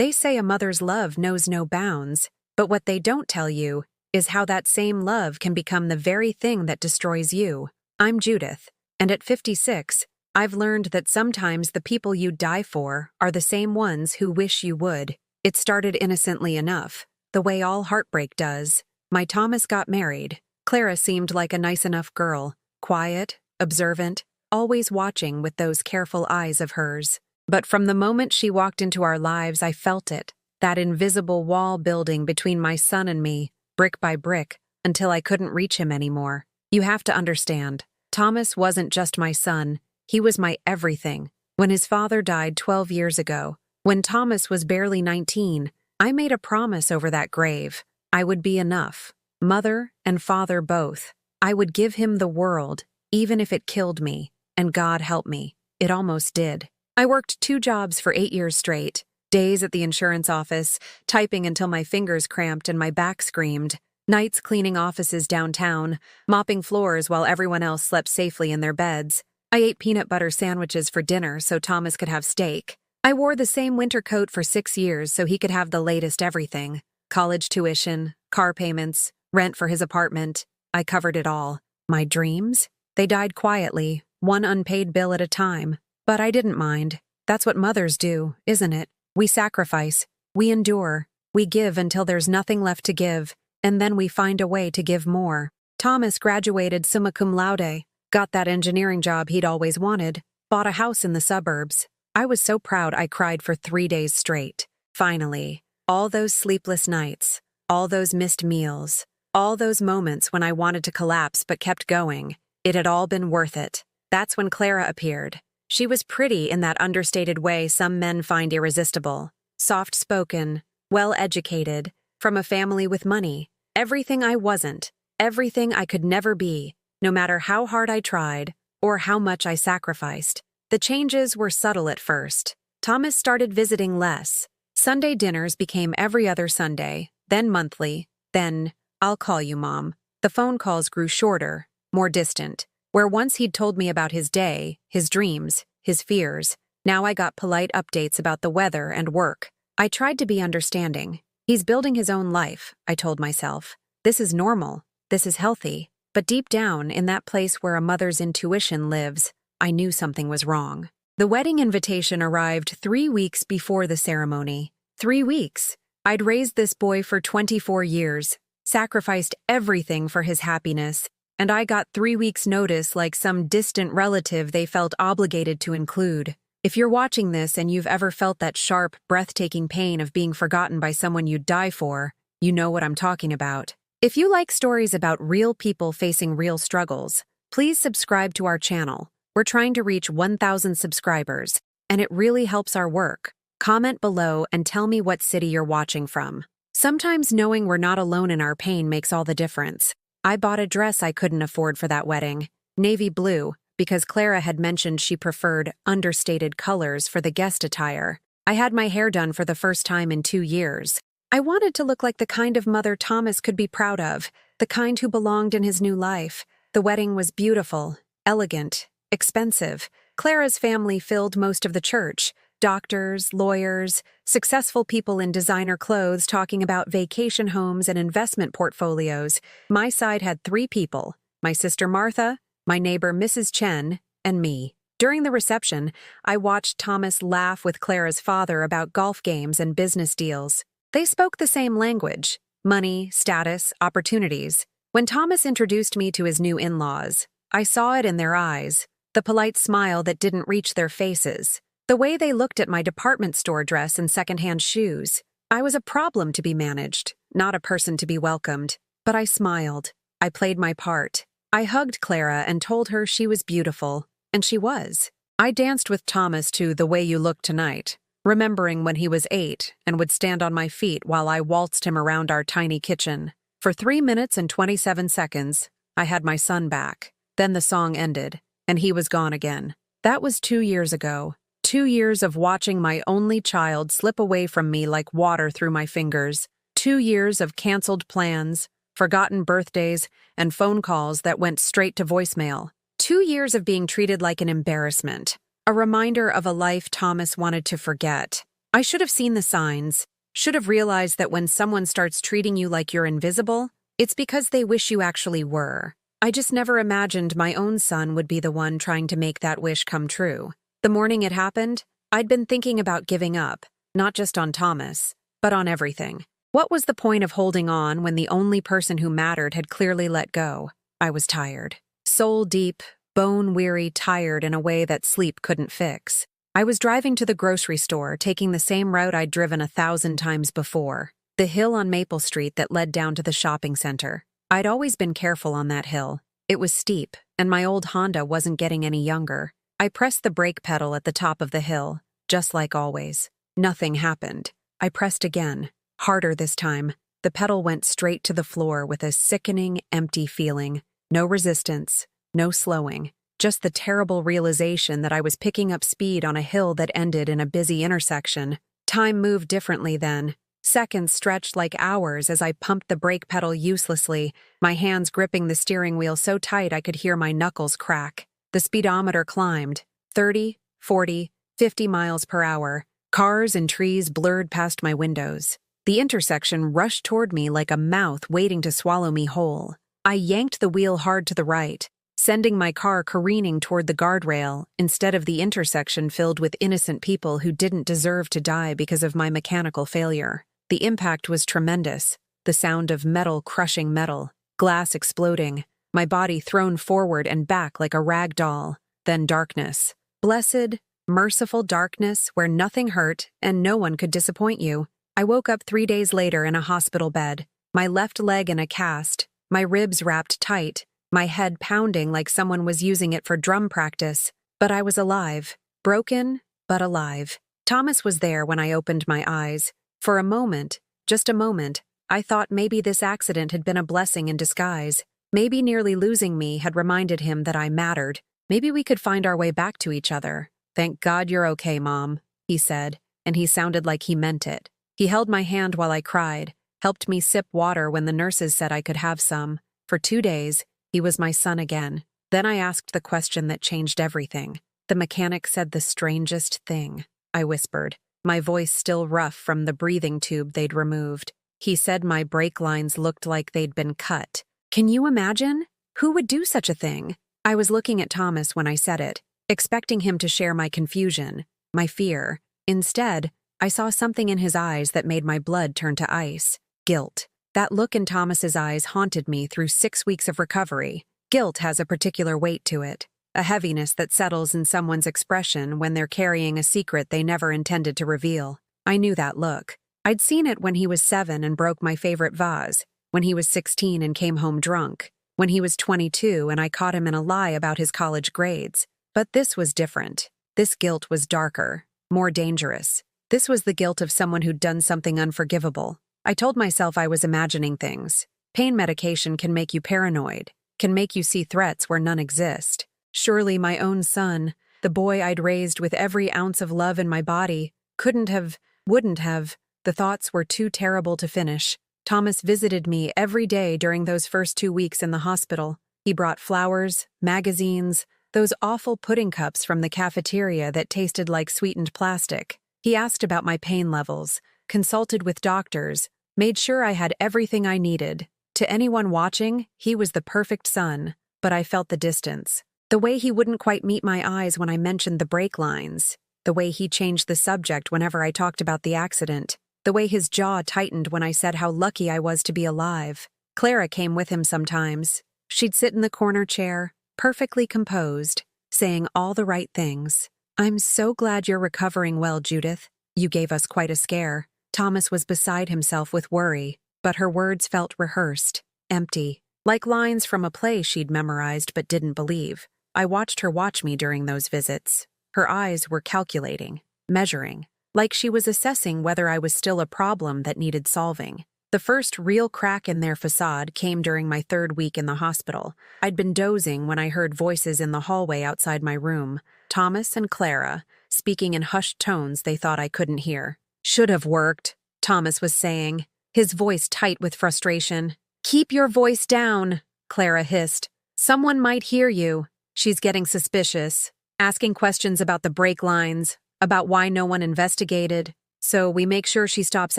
They say a mother's love knows no bounds, but what they don't tell you is how that same love can become the very thing that destroys you. I'm Judith, and at 56, I've learned that sometimes the people you die for are the same ones who wish you would. It started innocently enough, the way all heartbreak does. My Thomas got married. Clara seemed like a nice enough girl, quiet, observant, always watching with those careful eyes of hers. But from the moment she walked into our lives, I felt it, that invisible wall building between my son and me, brick by brick, until I couldn't reach him anymore. You have to understand, Thomas wasn't just my son, he was my everything. When his father died 12 years ago, when Thomas was barely 19, I made a promise over that grave. I would be enough, mother and father both. I would give him the world, even if it killed me, and God help me, it almost did. I worked 2 jobs for 8 years straight, days at the insurance office, typing until my fingers cramped and my back screamed, nights cleaning offices downtown, mopping floors while everyone else slept safely in their beds. I ate peanut butter sandwiches for dinner so Thomas could have steak. I wore the same winter coat for 6 years so he could have the latest everything. College tuition, car payments, rent for his apartment. I covered it all. My dreams? They died quietly, one unpaid bill at a time. But I didn't mind. That's what mothers do, isn't it? We sacrifice, we endure, we give until there's nothing left to give, and then we find a way to give more. Thomas graduated summa cum laude, got that engineering job he'd always wanted, bought a house in the suburbs. I was so proud I cried for 3 days straight. Finally, all those sleepless nights, all those missed meals, all those moments when I wanted to collapse but kept going, it had all been worth it. That's when Clara appeared. She was pretty in that understated way some men find irresistible. Soft-spoken, well-educated, from a family with money. Everything I wasn't, everything I could never be, no matter how hard I tried or how much I sacrificed. The changes were subtle at first. Thomas started visiting less. Sunday dinners became every other Sunday, then monthly, then, "I'll call you, Mom." The phone calls grew shorter, more distant. Where once he'd told me about his day, his dreams, his fears, now I got polite updates about the weather and work. I tried to be understanding. He's building his own life, I told myself. This is normal. This is healthy. But deep down, in that place where a mother's intuition lives, I knew something was wrong. The wedding invitation arrived 3 weeks before the ceremony. 3 weeks. I'd raised this boy for 24 years, sacrificed everything for his happiness, and I got 3 weeks' notice like some distant relative they felt obligated to include. If you're watching this and you've ever felt that sharp, breathtaking pain of being forgotten by someone you'd die for, you know what I'm talking about. If you like stories about real people facing real struggles, please subscribe to our channel. We're trying to reach 1,000 subscribers, and it really helps our work. Comment below and tell me what city you're watching from. Sometimes knowing we're not alone in our pain makes all the difference. I bought a dress I couldn't afford for that wedding, navy blue, because Clara had mentioned she preferred understated colors for the guest attire. I had my hair done for the first time in 2 years. I wanted to look like the kind of mother Thomas could be proud of, the kind who belonged in his new life. The wedding was beautiful, elegant, expensive. Clara's family filled most of the church. Doctors, lawyers, successful people in designer clothes talking about vacation homes and investment portfolios. My side had 3 people, my sister Martha, my neighbor Mrs. Chen, and me. During the reception, I watched Thomas laugh with Clara's father about golf games and business deals. They spoke the same language: money, status, opportunities. When Thomas introduced me to his new in-laws, I saw it in their eyes, the polite smile that didn't reach their faces. The way they looked at my department store dress and secondhand shoes. I was a problem to be managed, not a person to be welcomed. But I smiled. I played my part. I hugged Clara and told her she was beautiful, and she was. I danced with Thomas to "The Way You Look Tonight," remembering when he was 8 and would stand on my feet while I waltzed him around our tiny kitchen. For 3 minutes and 27 seconds, I had my son back. Then the song ended, and he was gone again. That was 2 years ago. 2 years of watching my only child slip away from me like water through my fingers. 2 years of canceled plans, forgotten birthdays, and phone calls that went straight to voicemail. 2 years of being treated like an embarrassment, a reminder of a life Thomas wanted to forget. I should have seen the signs, should have realized that when someone starts treating you like you're invisible, it's because they wish you actually were. I just never imagined my own son would be the one trying to make that wish come true. The morning it happened, I'd been thinking about giving up, not just on Thomas, but on everything. What was the point of holding on when the only person who mattered had clearly let go? I was tired. Soul deep, bone-weary, tired in a way that sleep couldn't fix. I was driving to the grocery store, taking the same route I'd driven 1,000 times before, the hill on Maple Street that led down to the shopping center. I'd always been careful on that hill. It was steep, and my old Honda wasn't getting any younger. I pressed the brake pedal at the top of the hill, just like always. Nothing happened. I pressed again, harder this time. The pedal went straight to the floor with a sickening, empty feeling. No resistance, no slowing. Just the terrible realization that I was picking up speed on a hill that ended in a busy intersection. Time moved differently then. Seconds stretched like hours as I pumped the brake pedal uselessly, my hands gripping the steering wheel so tight I could hear my knuckles crack. The speedometer climbed, 30, 40, 50 miles per hour. Cars and trees blurred past my windows. The intersection rushed toward me like a mouth waiting to swallow me whole. I yanked the wheel hard to the right, sending my car careening toward the guardrail instead of the intersection filled with innocent people who didn't deserve to die because of my mechanical failure. The impact was tremendous, the sound of metal crushing metal, glass exploding, my body thrown forward and back like a rag doll, then darkness. Blessed, merciful darkness where nothing hurt and no one could disappoint you. I woke up 3 days later in a hospital bed, my left leg in a cast, my ribs wrapped tight, my head pounding like someone was using it for drum practice. But I was alive, broken, but alive. Thomas was there when I opened my eyes. For a moment, just a moment, I thought maybe this accident had been a blessing in disguise. Maybe nearly losing me had reminded him that I mattered. Maybe we could find our way back to each other. "Thank God you're okay, Mom," he said, and he sounded like he meant it. He held my hand while I cried, helped me sip water when the nurses said I could have some. For 2 days, he was my son again. Then I asked the question that changed everything. The mechanic said the strangest thing, I whispered, my voice still rough from the breathing tube they'd removed. He said my brake lines looked like they'd been cut. Can you imagine? Who would do such a thing? I was looking at Thomas when I said it, expecting him to share my confusion, my fear. Instead, I saw something in his eyes that made my blood turn to ice. Guilt. That look in Thomas's eyes haunted me through 6 weeks of recovery. Guilt has a particular weight to it, a heaviness that settles in someone's expression when they're carrying a secret they never intended to reveal. I knew that look. I'd seen it when he was 7 and broke my favorite vase, when he was 16 and came home drunk, when he was 22 and I caught him in a lie about his college grades. But this was different. This guilt was darker, more dangerous. This was the guilt of someone who'd done something unforgivable. I told myself I was imagining things. Pain medication can make you paranoid, can make you see threats where none exist. Surely my own son, the boy I'd raised with every ounce of love in my body, wouldn't have. The thoughts were too terrible to finish. Thomas visited me every day during those first 2 weeks in the hospital. He brought flowers, magazines, those awful pudding cups from the cafeteria that tasted like sweetened plastic. He asked about my pain levels, consulted with doctors, made sure I had everything I needed. To anyone watching, he was the perfect son, but I felt the distance. The way he wouldn't quite meet my eyes when I mentioned the brake lines, the way he changed the subject whenever I talked about the accident, the way his jaw tightened when I said how lucky I was to be alive. Clara came with him sometimes. She'd sit in the corner chair, perfectly composed, saying all the right things. "I'm so glad you're recovering well, Judith. You gave us quite a scare." Thomas was beside himself with worry, but her words felt rehearsed, empty, like lines from a play she'd memorized but didn't believe. I watched her watch me during those visits. Her eyes were calculating, measuring, like she was assessing whether I was still a problem that needed solving. The first real crack in their facade came during my 3rd week in the hospital. I'd been dozing when I heard voices in the hallway outside my room, Thomas and Clara, speaking in hushed tones they thought I couldn't hear. "Should have worked," Thomas was saying, his voice tight with frustration. "Keep your voice down," Clara hissed. "Someone might hear you." She's getting suspicious, asking questions about the brake lines, about why no one investigated. So we make sure she stops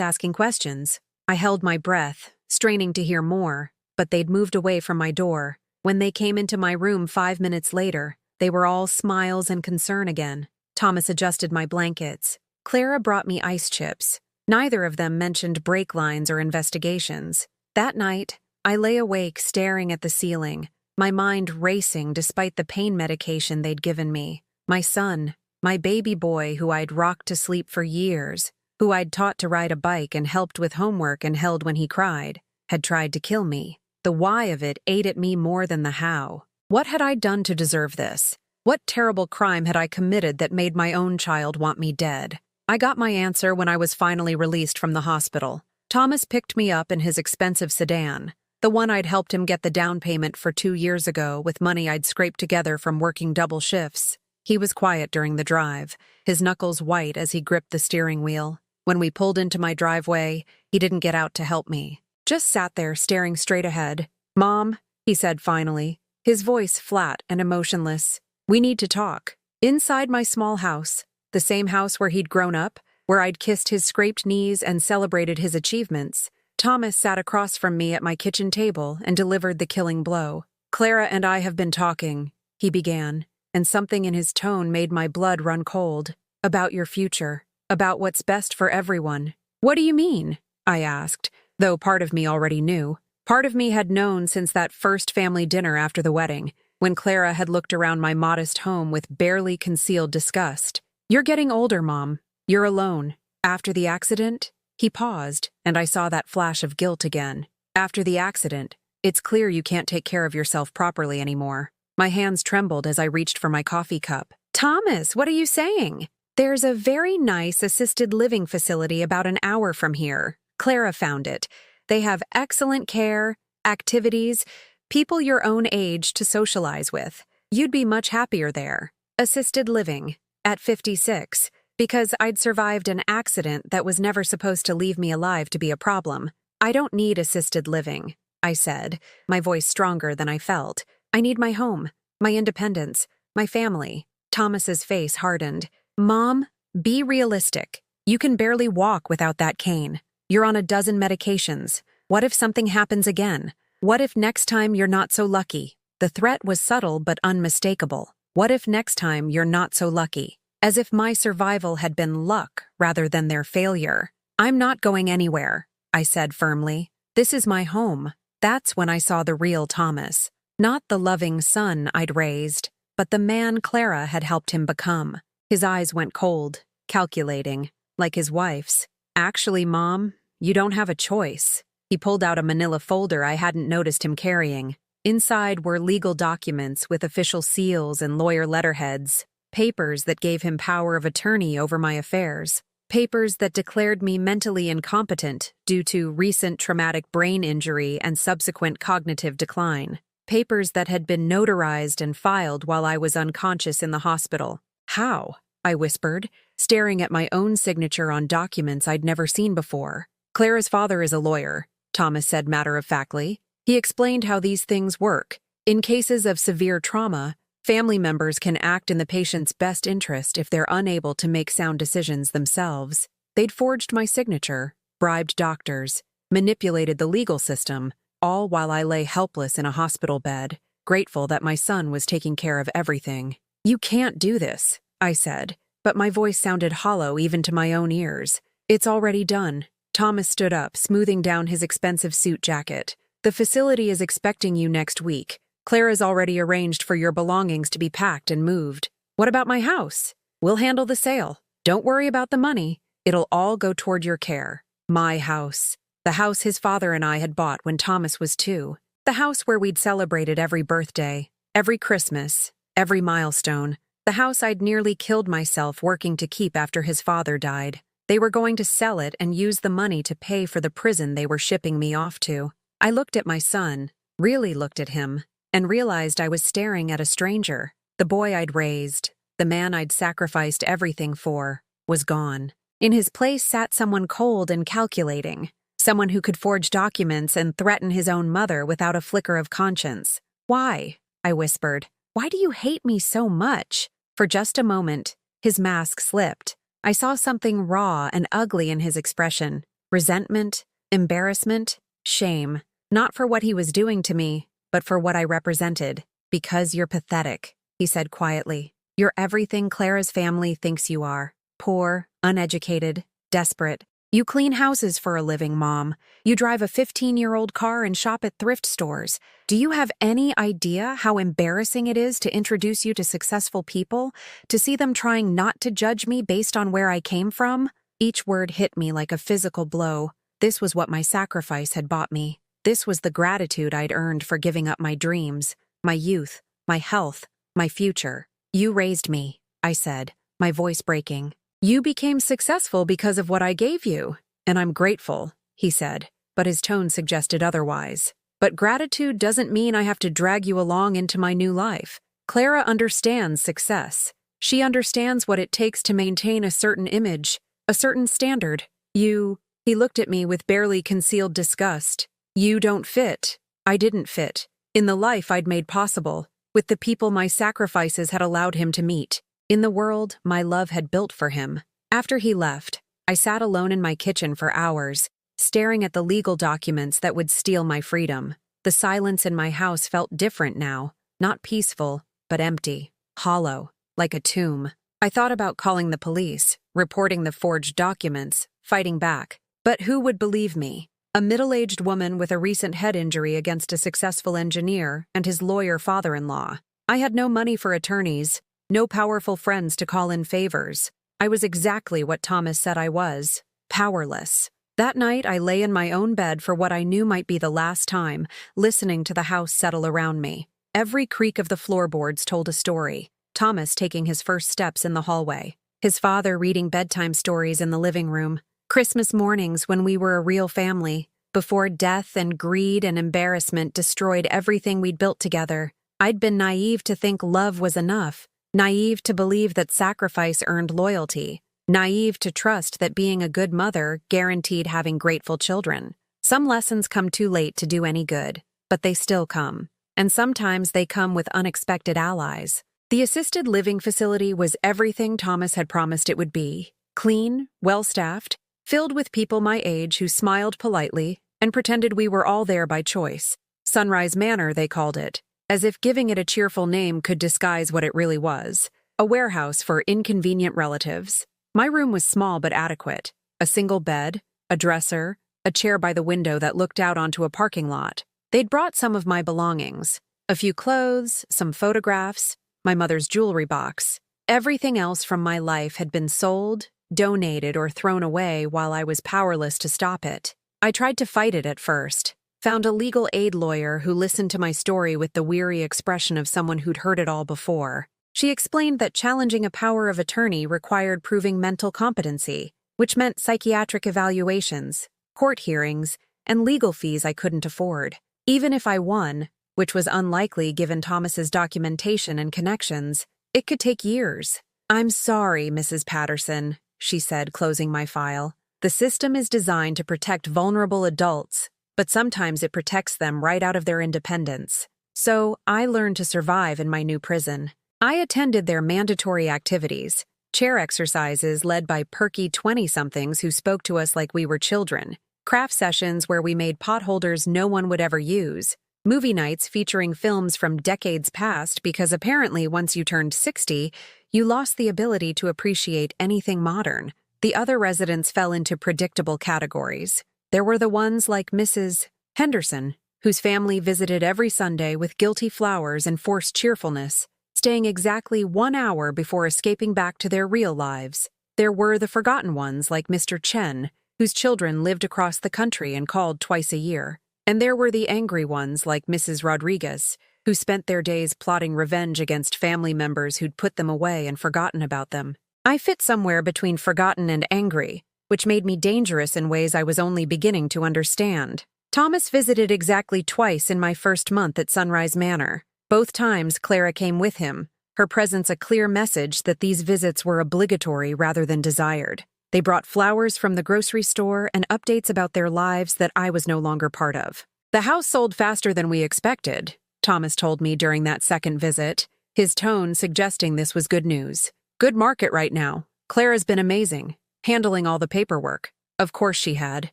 asking questions. I held my breath, straining to hear more, but they'd moved away from my door. When they came into my room 5 minutes later, they were all smiles and concern again. Thomas adjusted my blankets. Clara brought me ice chips. Neither of them mentioned brake lines or investigations. That night, I lay awake staring at the ceiling, my mind racing despite the pain medication they'd given me. My son, my baby boy who I'd rocked to sleep for years, who I'd taught to ride a bike and helped with homework and held when he cried, had tried to kill me. The why of it ate at me more than the how. What had I done to deserve this? What terrible crime had I committed that made my own child want me dead? I got my answer when I was finally released from the hospital. Thomas picked me up in his expensive sedan, the one I'd helped him get the down payment for 2 years ago with money I'd scraped together from working double shifts. He was quiet during the drive, his knuckles white as he gripped the steering wheel. When we pulled into my driveway, he didn't get out to help me. Just sat there staring straight ahead. "Mom," he said finally, his voice flat and emotionless. "We need to talk." Inside my small house, the same house where he'd grown up, where I'd kissed his scraped knees and celebrated his achievements, Thomas sat across from me at my kitchen table and delivered the killing blow. "Clara and I have been talking," he began, and something in his tone made my blood run cold. "About your future, about what's best for everyone." "What do you mean?" I asked, though part of me already knew. Part of me had known since that first family dinner after the wedding, when Clara had looked around my modest home with barely concealed disgust. "You're getting older, Mom. You're alone. After the accident?" He paused, and I saw that flash of guilt again. "After the accident, it's clear you can't take care of yourself properly anymore." My hands trembled as I reached for my coffee cup. "Thomas, what are you saying?" "There's a very nice assisted living facility about an hour from here. Clara found it. They have excellent care, activities, people your own age to socialize with. You'd be much happier there." Assisted living. At 56. Because I'd survived an accident that was never supposed to leave me alive to be a problem. "I don't need assisted living," I said, my voice stronger than I felt. "I need my home, my independence, my family." Thomas's face hardened. "Mom, be realistic. You can barely walk without that cane. You're on a dozen medications. What if something happens again? What if next time you're not so lucky?" The threat was subtle but unmistakable. What if next time you're not so lucky? As if my survival had been luck rather than their failure. "I'm not going anywhere," I said firmly. "This is my home." That's when I saw the real Thomas. Not the loving son I'd raised, but the man Clara had helped him become. His eyes went cold, calculating, like his wife's. "Actually, Mom, you don't have a choice." He pulled out a manila folder I hadn't noticed him carrying. Inside were legal documents with official seals and lawyer letterheads. Papers that gave him power of attorney over my affairs. Papers that declared me mentally incompetent due to recent traumatic brain injury and subsequent cognitive decline. Papers that had been notarized and filed while I was unconscious in the hospital. "How?" I whispered, staring at my own signature on documents I'd never seen before. "Clara's father is a lawyer," Thomas said matter-of-factly. He explained how these things work. In cases of severe trauma, family members can act in the patient's best interest if they're unable to make sound decisions themselves. They'd forged my signature, bribed doctors, manipulated the legal system, all while I lay helpless in a hospital bed, grateful that my son was taking care of everything. "You can't do this," I said, but my voice sounded hollow even to my own ears. "It's already done." Thomas stood up, smoothing down his expensive suit jacket. "The facility is expecting you next week. Clara's already arranged for your belongings to be packed and moved." "What about my house?" "We'll handle the sale. Don't worry about the money. It'll all go toward your care." My house. The house his father and I had bought when Thomas was 2. The house where we'd celebrated every birthday, every Christmas, every milestone. The house I'd nearly killed myself working to keep after his father died. They were going to sell it and use the money to pay for the prison they were shipping me off to. I looked at my son, really looked at him, and realized I was staring at a stranger. The boy I'd raised, the man I'd sacrificed everything for, was gone. In his place sat someone cold and calculating, someone who could forge documents and threaten his own mother without a flicker of conscience. "Why?" I whispered. "Why do you hate me so much?" For just a moment, his mask slipped. I saw something raw and ugly in his expression. Resentment, embarrassment, shame. Not for what he was doing to me, but for what I represented. Because you're pathetic, he said quietly. You're everything Clara's family thinks you are. Poor, uneducated, desperate. You clean houses for a living, Mom. You drive a 15-year-old car and shop at thrift stores. Do you have any idea how embarrassing it is to introduce you to successful people? To see them trying not to judge me based on where I came from? Each word hit me like a physical blow. This was what my sacrifice had bought me. This was the gratitude I'd earned for giving up my dreams, my youth, my health, my future. You raised me, I said, my voice breaking. You became successful because of what I gave you, and I'm grateful, he said, but his tone suggested otherwise. But gratitude doesn't mean I have to drag you along into my new life. Clara understands success. She understands what it takes to maintain a certain image, a certain standard. He looked at me with barely concealed disgust. You don't fit. I didn't fit. In the life I'd made possible, with the people my sacrifices had allowed him to meet. In the world my love had built for him. After he left, I sat alone in my kitchen for hours, staring at the legal documents that would steal my freedom. The silence in my house felt different now, not peaceful, but empty, hollow, like a tomb. I thought about calling the police, reporting the forged documents, fighting back. But who would believe me? A middle-aged woman with a recent head injury against a successful engineer and his lawyer father-in-law. I had no money for attorneys, no powerful friends to call in favors. I was exactly what Thomas said I was, powerless. That night, I lay in my own bed for what I knew might be the last time, listening to the house settle around me. Every creak of the floorboards told a story. Thomas taking his first steps in the hallway. His father reading bedtime stories in the living room. Christmas mornings when we were a real family, before death and greed and embarrassment destroyed everything we'd built together. I'd been naive to think love was enough. Naive to believe that sacrifice earned loyalty. Naive to trust that being a good mother guaranteed having grateful children. Some lessons come too late to do any good, but they still come. And sometimes they come with unexpected allies. The assisted living facility was everything Thomas had promised it would be. Clean, well-staffed, filled with people my age who smiled politely and pretended we were all there by choice. Sunrise Manor, they called it, as if giving it a cheerful name could disguise what it really was. A warehouse for inconvenient relatives. My room was small but adequate. A single bed, a dresser, a chair by the window that looked out onto a parking lot. They'd brought some of my belongings. A few clothes, some photographs, my mother's jewelry box. Everything else from my life had been sold, donated, or thrown away while I was powerless to stop it. I tried to fight it at first. Found a legal aid lawyer who listened to my story with the weary expression of someone who'd heard it all before. She explained that challenging a power of attorney required proving mental competency, which meant psychiatric evaluations, court hearings, and legal fees I couldn't afford. Even if I won, which was unlikely given Thomas's documentation and connections, it could take years. I'm sorry, Mrs. Patterson, she said, closing my file. The system is designed to protect vulnerable adults, but sometimes it protects them right out of their independence. So I learned to survive in my new prison. I attended their mandatory activities, chair exercises led by perky 20-somethings who spoke to us like we were children, craft sessions where we made potholders no one would ever use, movie nights featuring films from decades past because apparently once you turned 60, you lost the ability to appreciate anything modern. The other residents fell into predictable categories. There were the ones like Mrs. Henderson, whose family visited every Sunday with guilty flowers and forced cheerfulness, staying exactly 1 hour before escaping back to their real lives. There were the forgotten ones like Mr. Chen, whose children lived across the country and called twice a year. And there were the angry ones like Mrs. Rodriguez, who spent their days plotting revenge against family members who'd put them away and forgotten about them. I fit somewhere between forgotten and angry, which made me dangerous in ways I was only beginning to understand. Thomas visited exactly twice in my first month at Sunrise Manor. Both times Clara came with him, her presence a clear message that these visits were obligatory rather than desired. They brought flowers from the grocery store and updates about their lives that I was no longer part of. The house sold faster than we expected, Thomas told me during that second visit, his tone suggesting this was good news. Good market right now. Clara's been amazing, handling all the paperwork. Of course she had.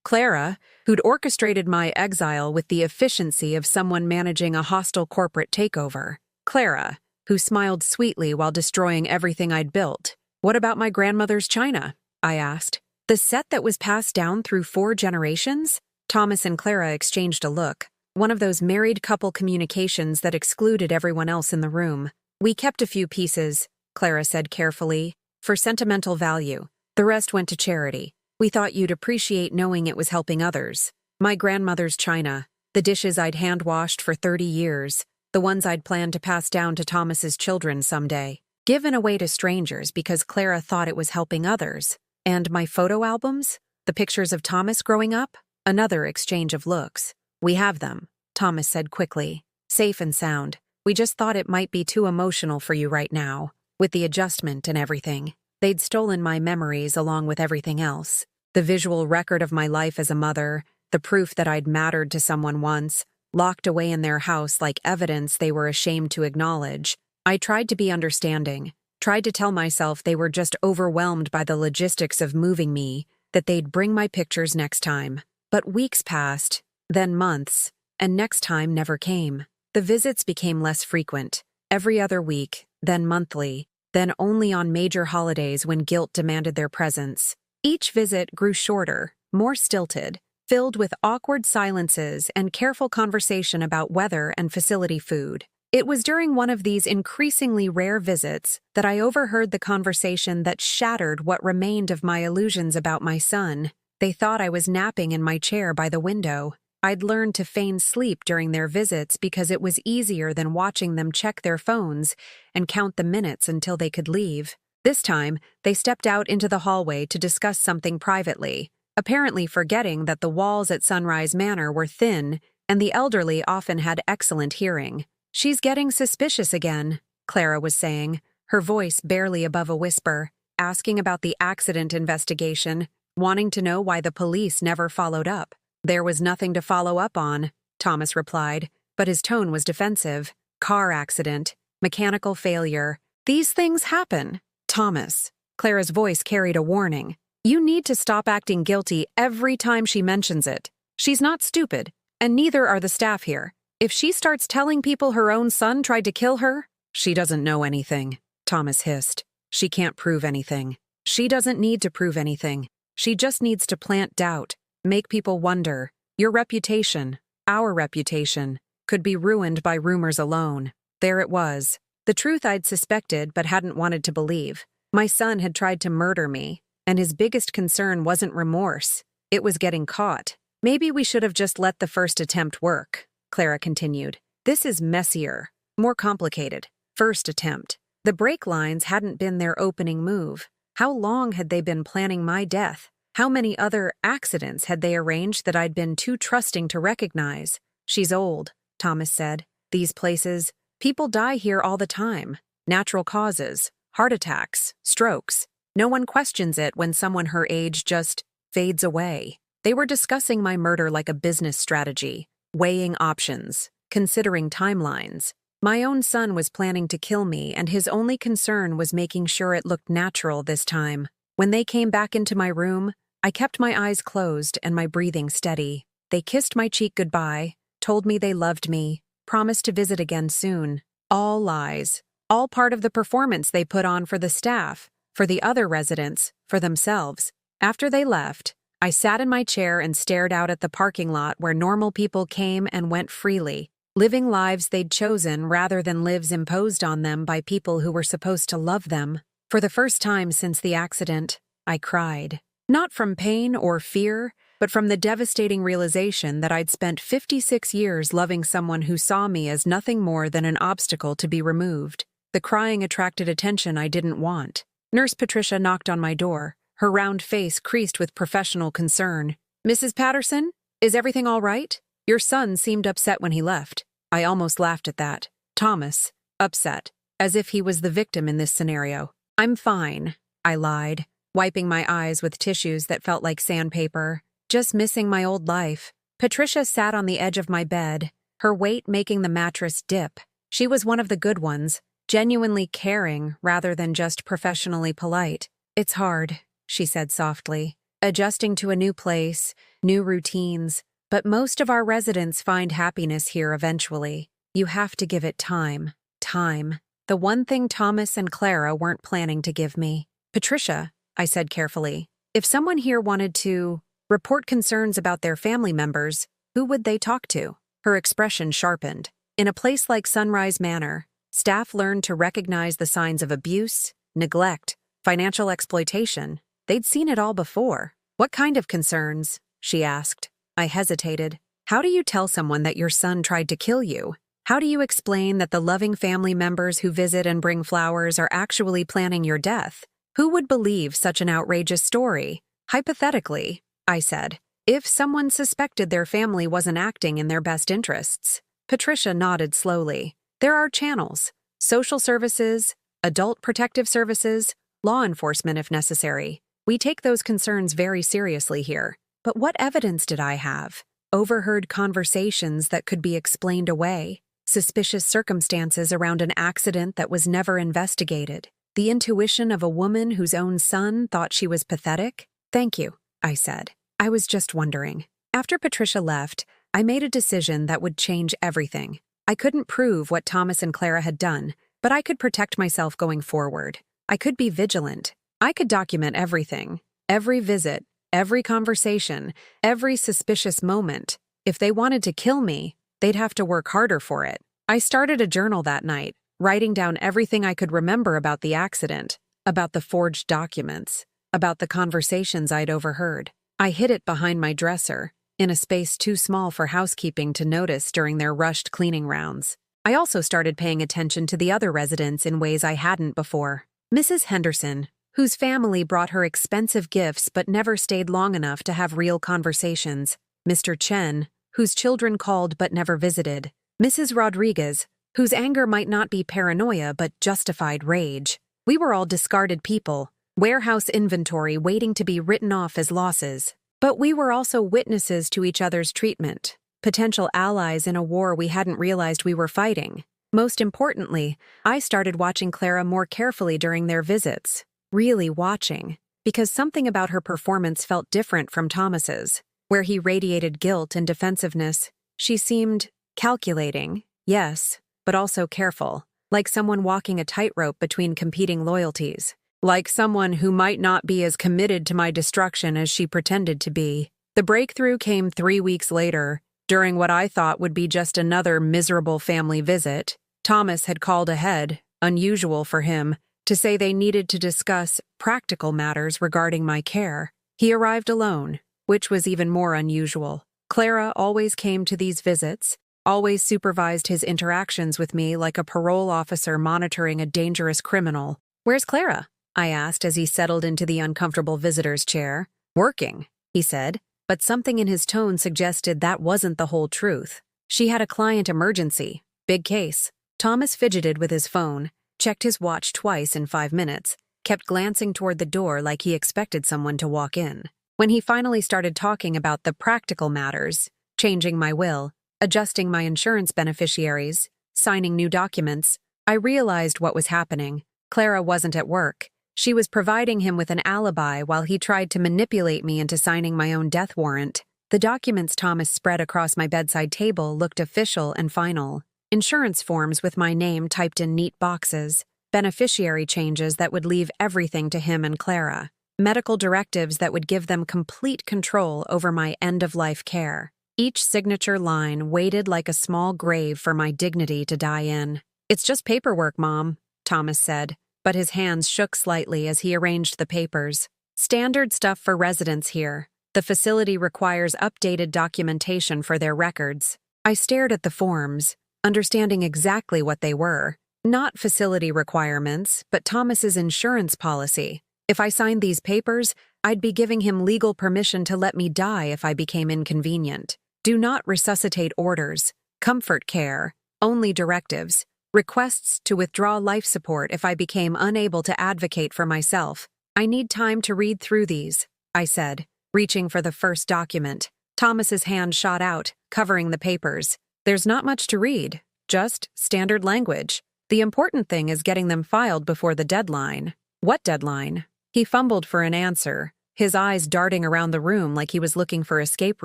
Clara, who'd orchestrated my exile with the efficiency of someone managing a hostile corporate takeover. Clara, who smiled sweetly while destroying everything I'd built. What about my grandmother's china? I asked. The set that was passed down through 4 generations? Thomas and Clara exchanged a look. One of those married couple communications that excluded everyone else in the room. We kept a few pieces, Clara said carefully, for sentimental value. The rest went to charity. We thought you'd appreciate knowing it was helping others. My grandmother's china, the dishes I'd hand-washed for 30 years, the ones I'd planned to pass down to Thomas's children someday, given away to strangers because Clara thought it was helping others. And my photo albums? The pictures of Thomas growing up? Another exchange of looks. We have them, Thomas said quickly. Safe and sound. We just thought it might be too emotional for you right now, with the adjustment and everything. They'd stolen my memories along with everything else. The visual record of my life as a mother, the proof that I'd mattered to someone once, locked away in their house like evidence they were ashamed to acknowledge. I tried to be understanding, tried to tell myself they were just overwhelmed by the logistics of moving me, that they'd bring my pictures next time. But weeks passed, then months, and next time never came. The visits became less frequent, every other week, then monthly, then only on major holidays when guilt demanded their presence. Each visit grew shorter, more stilted, filled with awkward silences and careful conversation about weather and facility food. It was during one of these increasingly rare visits that I overheard the conversation that shattered what remained of my illusions about my son. They thought I was napping in my chair by the window. I'd learned to feign sleep during their visits because it was easier than watching them check their phones and count the minutes until they could leave. This time, they stepped out into the hallway to discuss something privately, apparently forgetting that the walls at Sunrise Manor were thin and the elderly often had excellent hearing. She's getting suspicious again, Clara was saying, her voice barely above a whisper, asking about the accident investigation, wanting to know why the police never followed up. There was nothing to follow up on, Thomas replied, but his tone was defensive. Car accident, mechanical failure. These things happen. Thomas. Clara's voice carried a warning. You need to stop acting guilty every time she mentions it. She's not stupid, and neither are the staff here. If she starts telling people her own son tried to kill her, she doesn't know anything, Thomas hissed. She can't prove anything. She doesn't need to prove anything. She just needs to plant doubt, make people wonder. Your reputation, our reputation, could be ruined by rumors alone. There it was. The truth I'd suspected but hadn't wanted to believe. My son had tried to murder me, and his biggest concern wasn't remorse. It was getting caught. Maybe we should have just let the first attempt work, Clara continued. This is messier, more complicated. First attempt. The brake lines hadn't been their opening move. How long had they been planning my death? How many other accidents had they arranged that I'd been too trusting to recognize? She's old, Thomas said. These places, people die here all the time. Natural causes, heart attacks, strokes. No one questions it when someone her age just fades away. They were discussing my murder like a business strategy, weighing options, considering timelines. My own son was planning to kill me, and his only concern was making sure it looked natural this time. When they came back into my room, I kept my eyes closed and my breathing steady. They kissed my cheek goodbye, told me they loved me, promised to visit again soon. All lies. All part of the performance they put on for the staff, for the other residents, for themselves. After they left, I sat in my chair and stared out at the parking lot where normal people came and went freely, living lives they'd chosen rather than lives imposed on them by people who were supposed to love them. For the first time since the accident, I cried. Not from pain or fear, but from the devastating realization that I'd spent 56 years loving someone who saw me as nothing more than an obstacle to be removed. The crying attracted attention I didn't want. Nurse Patricia knocked on my door, her round face creased with professional concern. Mrs. Patterson, is everything all right? Your son seemed upset when he left. I almost laughed at that. Thomas, upset, as if he was the victim in this scenario. I'm fine, I lied, wiping my eyes with tissues that felt like sandpaper, just missing my old life. Patricia sat on the edge of my bed, her weight making the mattress dip. She was one of the good ones, genuinely caring rather than just professionally polite. It's hard, she said softly. Adjusting to a new place, new routines, but most of our residents find happiness here eventually. You have to give it time. Time. The one thing Thomas and Clara weren't planning to give me. Patricia, I said carefully, if someone here wanted to report concerns about their family members, who would they talk to? Her expression sharpened. In a place like Sunrise Manor, staff learned to recognize the signs of abuse, neglect, financial exploitation. They'd seen it all before. What kind of concerns? She asked. I hesitated. How do you tell someone that your son tried to kill you? How do you explain that the loving family members who visit and bring flowers are actually planning your death? Who would believe such an outrageous story? Hypothetically, I said, if someone suspected their family wasn't acting in their best interests. Patricia nodded slowly. There are channels. Social services, adult protective services, law enforcement if necessary. We take those concerns very seriously here. But what evidence did I have? Overheard conversations that could be explained away. Suspicious circumstances around an accident that was never investigated. The intuition of a woman whose own son thought she was pathetic? Thank you, I said. I was just wondering. After Patricia left, I made a decision that would change everything. I couldn't prove what Thomas and Clara had done, but I could protect myself going forward. I could be vigilant. I could document everything. Every visit, every conversation, every suspicious moment. If they wanted to kill me, they'd have to work harder for it. I started a journal that night, writing down everything I could remember about the accident, about the forged documents, about the conversations I'd overheard. I hid it behind my dresser, in a space too small for housekeeping to notice during their rushed cleaning rounds. I also started paying attention to the other residents in ways I hadn't before. Mrs. Henderson, whose family brought her expensive gifts but never stayed long enough to have real conversations. Mr. Chen, whose children called but never visited. Mrs. Rodriguez, whose anger might not be paranoia but justified rage. We were all discarded people, warehouse inventory waiting to be written off as losses. But we were also witnesses to each other's treatment, potential allies in a war we hadn't realized we were fighting. Most importantly, I started watching Clara more carefully during their visits. Really watching, because something about her performance felt different from Thomas's. Where he radiated guilt and defensiveness, she seemed calculating, yes, but also careful, like someone walking a tightrope between competing loyalties. Like someone who might not be as committed to my destruction as she pretended to be. The breakthrough came 3 weeks later, during what I thought would be just another miserable family visit. Thomas had called ahead, unusual for him, to say they needed to discuss practical matters regarding my care. He arrived alone, which was even more unusual. Clara always came to these visits, always supervised his interactions with me like a parole officer monitoring a dangerous criminal. "Where's Clara?" I asked as he settled into the uncomfortable visitor's chair. "Working," he said, but something in his tone suggested that wasn't the whole truth. "She had a client emergency. Big case." Thomas fidgeted with his phone, checked his watch twice in 5 minutes, kept glancing toward the door like he expected someone to walk in. When he finally started talking about the practical matters, changing my will, adjusting my insurance beneficiaries, signing new documents, I realized what was happening. Clara wasn't at work. She was providing him with an alibi while he tried to manipulate me into signing my own death warrant. The documents Thomas spread across my bedside table looked official and final. Insurance forms with my name typed in neat boxes. Beneficiary changes that would leave everything to him and Clara. Medical directives that would give them complete control over my end-of-life care. Each signature line weighted like a small grave for my dignity to die in. "It's just paperwork, Mom," Thomas said, but his hands shook slightly as he arranged the papers. "Standard stuff for residents here. The facility requires updated documentation for their records." I stared at the forms, understanding exactly what they were. Not facility requirements, but Thomas's insurance policy. If I signed these papers, I'd be giving him legal permission to let me die if I became inconvenient. Do not resuscitate orders, comfort care, only directives, requests to withdraw life support if I became unable to advocate for myself. "I need time to read through these," I said, reaching for the first document. Thomas's hand shot out, covering the papers. "There's not much to read, just standard language. The important thing is getting them filed before the deadline." "What deadline?" He fumbled for an answer, his eyes darting around the room like he was looking for escape